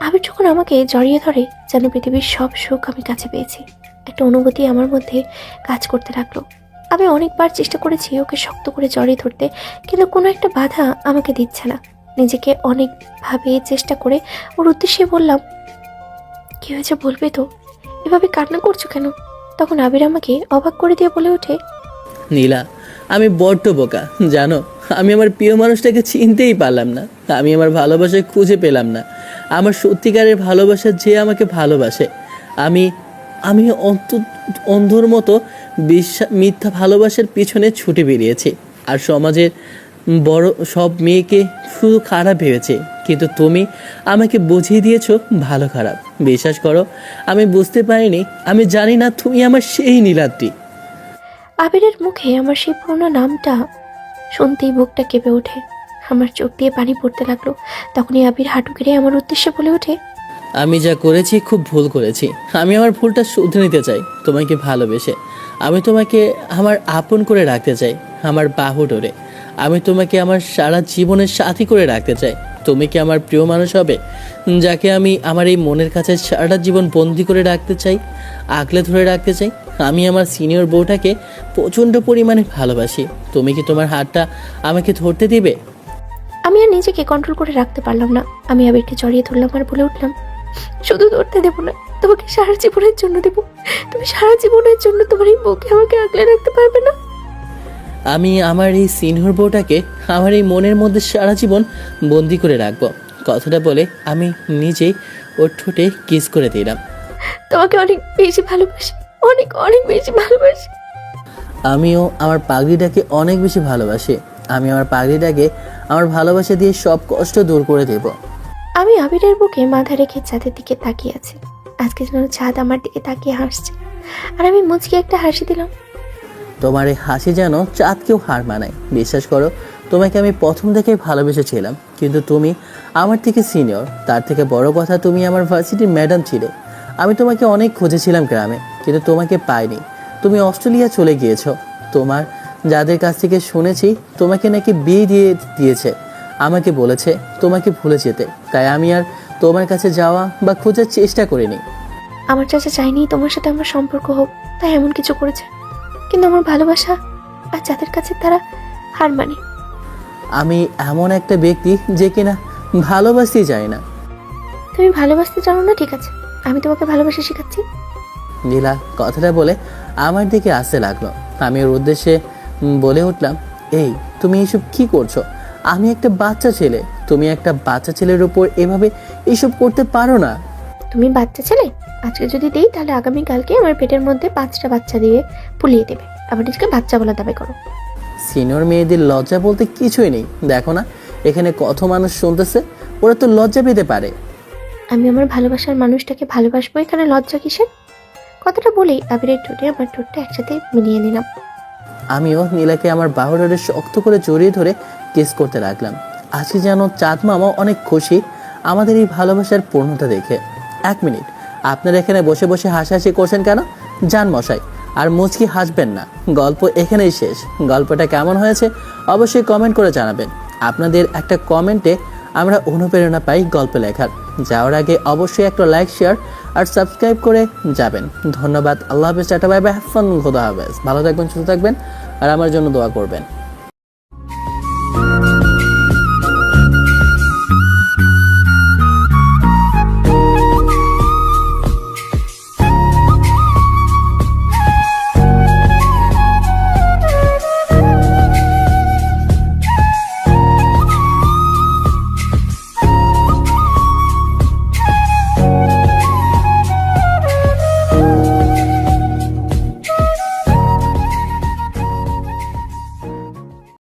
আবির যখন আমাকে জড়িয়ে ধরে যেন পৃথিবীর সব সুখ আমি কাছে পেয়েছি। একটা অনুভূতি আমার মধ্যে কাজ করতে লাগলো। আমি অনেকবার চেষ্টা করেছি ওকে শক্ত করে জড়িয়ে ধরতে, কিন্তু কোনো একটা বাধা আমাকে দিচ্ছে না। নিজেকে অনেকভাবে চেষ্টা করে ওর উদ্দেশ্যে বললাম, কি হয়েছে বলবে তো? এভাবে কান্না করছো কেন? তখন আবির আমাকে অবাক করে দিয়ে বলে ওঠে, নীলা, আমি বড্ড বোকা জানো। আমি আমার প্রিয় মানুষটাকে চিনতেই পারলাম না। আমি আমার ভালোবাসায় খুঁজে পেলাম না আমার সত্যিকারের ভালোবাসা, যে আমাকে ভালোবাসে। আমি আমি অন্ধর মতো মিথ্যা ভালোবাসার পিছনে ছুটে বেরিয়েছি, আর সমাজের বড় সব মেয়েকে শুধু খারাপ ভেবেছে। কিন্তু তুমি আমাকে বুঝিয়ে দিয়েছো ভালো খারাপ। বিশ্বাস করো, আমি বুঝতে পারিনি, আমি জানি না তুমি আমার সেই নীলাদ্রি। আবিরের মুখে আমার সেই পুরোনো নামটা শুনতেই বুকটা কেঁপে ওঠে, আমার চোখ দিয়ে পানি পড়তে লাগলো। তখনই আবির হাঁটু গেড়ে আমার উদ্দেশ্যে বলে ওঠে, আমি যা করেছি খুব ভুল করেছি। আমি আমার ভুলটা শুধরে নিতে চাই তোমাকে ভালোবেসে। আমি তোমাকে আমার আপন করে রাখতে চাই, আমার বাহু ডোরে। আমি তোমাকে আমার সারা জীবনের সাথী করে রাখতে চাই। তুমি কি আমার প্রিয় মানুষ হবে, যাকে আমি আমার এই মনের কাছে সারাটা জীবন বন্দি করে রাখতে চাই, আগলে ধরে রাখতে চাই? আমি আমার সিনিয়র বউটাকে প্রচণ্ড পরিমাণে ভালোবাসি। তুমি কি তোমার হাতটা আমাকে ধরতে দিবে? আমি আর নিজেকে কন্ট্রোল করে রাখতে পারলাম না। আমি আবিরকে জড়িয়ে ধরলাম আর বলে উঠলাম, শুধু ধরতে দেবো না, তোমাকে সারা জীবনের জন্য দেবো। তুমি সারা জীবনের জন্য তোমার এই বউকে আমাকে আগলে রাখতে পারবে না। আমি আমার এই সিনিয়র বউটাকে আমার এই মনের মধ্যে সারা জীবন বন্দি করে রাখবো। কথাটা বলে আমি নিজেই ওর ঠোঁটে কিস করে দিলাম। তোমাকে অনেক বেশি ভালোবাসি, অনেক অনেক বেশি ভালোবাসি। আমিও আমার পাগড়িটাকে অনেক বেশি ভালোবাসি। আমি আমার পাগড়িটাকে আমার ভালোবাসা দিয়ে সব কষ্ট দূর করে দেব। আমি আবিরের বুকে মাথা রেখে চাঁদের দিকে তাকিয়ে আছি। আজকে যেন চাঁদ আমার দিকে তাকিয়ে হাসছে, আর আমি মুচকি একটা হাসি দিলাম। তোমার এই হাসি যেন চাঁদকেও হার মানায়। বিশ্বাস করো, তোমাকে আমি প্রথম থেকেই ভালোবেসেছিলাম, কিন্তু তুমি আমার থেকে সিনিয়র। তার থেকে বড় কথা, তুমি আমার ভার্সিটির ম্যাডাম ছিলে। আমি তোমাকে অনেক খুঁজেছিলাম গ্রামে, কিন্তু তোমাকে পাইনি। তুমি অস্ট্রেলিয়া চলে গিয়েছো। তোমার যাদের কাছ থেকে শুনেছি তোমাকে নাকি বিয়ে দিয়েছে, আমাকে বলেছে তোমাকে ভুলে যেতে। তাই আমি আর তোমার কাছে যাওয়া বা খোঁজার চেষ্টা করিনি। আমার চাচা চাইনি তোমার সাথে আমার সম্পর্ক হোক, তাই এমন কিছু করেছে। কিন্তু আমার ভালোবাসা আর যাদের কাছে তারা হার মানে। আমি এমন একটা ব্যক্তি যে কিনা ভালোবাসতেই যায় না। তুমি ভালোবাসতে জানো না, ঠিক আছে, আমি তোমাকে ভালোবাসা শেখাচ্ছি। নীলা কথাটা বলে আমার দিকে আসতে লাগলো। আমি ওর উদ্দেশ্যে বলে উঠলাম, এই তুমি এইসব কি করছো? আমি একটা বাচ্চা ছেলে, তুমি একটা বাচ্চা ছেলের উপর এভাবে এইসব করতে পারো না। তুমি বাচ্চা ছেলে? আজকে যদি দেই তাহলে আগামীকালকে আমার পেটের মধ্যে 5টা বাচ্চা দিয়ে ফুলিয়ে দেবে, আবার নিজেকে বাচ্চা বলে দাবি করো। সিনিয়র মেয়েদের লজ্জা বলতে কিছুই নেই। দেখো না, এখানে কত মানুষ শুনতেছে, ওরা তো লজ্জা পেতে পারে। আমি আমার ভালোবাসার মানুষটাকে ভালোবাসবো, এখানে লজ্জা কিসের? কথাটা বলেই আবিরের ঠোঁটে আমার ঠোঁটটা একসাথে মিলিয়ে নিলাম। আমিও নীলাকে আমার বাহুডোরে শক্ত করে জড়িয়ে ধরে কিস করতে লাগলাম। আজকে যেন চাঁদ মামা অনেক খুশি আমাদের এই ভালোবাসার পূর্ণতা দেখে। 1 মিনিট, আপনারা এখানে বসে বসে হাসাহাসি করছেন কেন? যান মশাই, আর মুচকি হাসবেন না। গল্প এখানেই শেষ। গল্পটা কেমন হয়েছে অবশ্যই কমেন্ট করে জানাবেন। আপনাদের একটা কমেন্টে আমরা অনুপ্রেরণা পাই গল্প লেখার। যাওয়ার আগে অবশ্যই একটা লাইক, শেয়ার আর সাবস্ক্রাইব করে যাবেন। ধন্যবাদ। আল্লাহ হাফেজ, tata, bye bye, have fun, খোদা হাফেজ। ভালো থাকবেন, সুস্থ থাকবেন আর আমার জন্য দোয়া করবেন।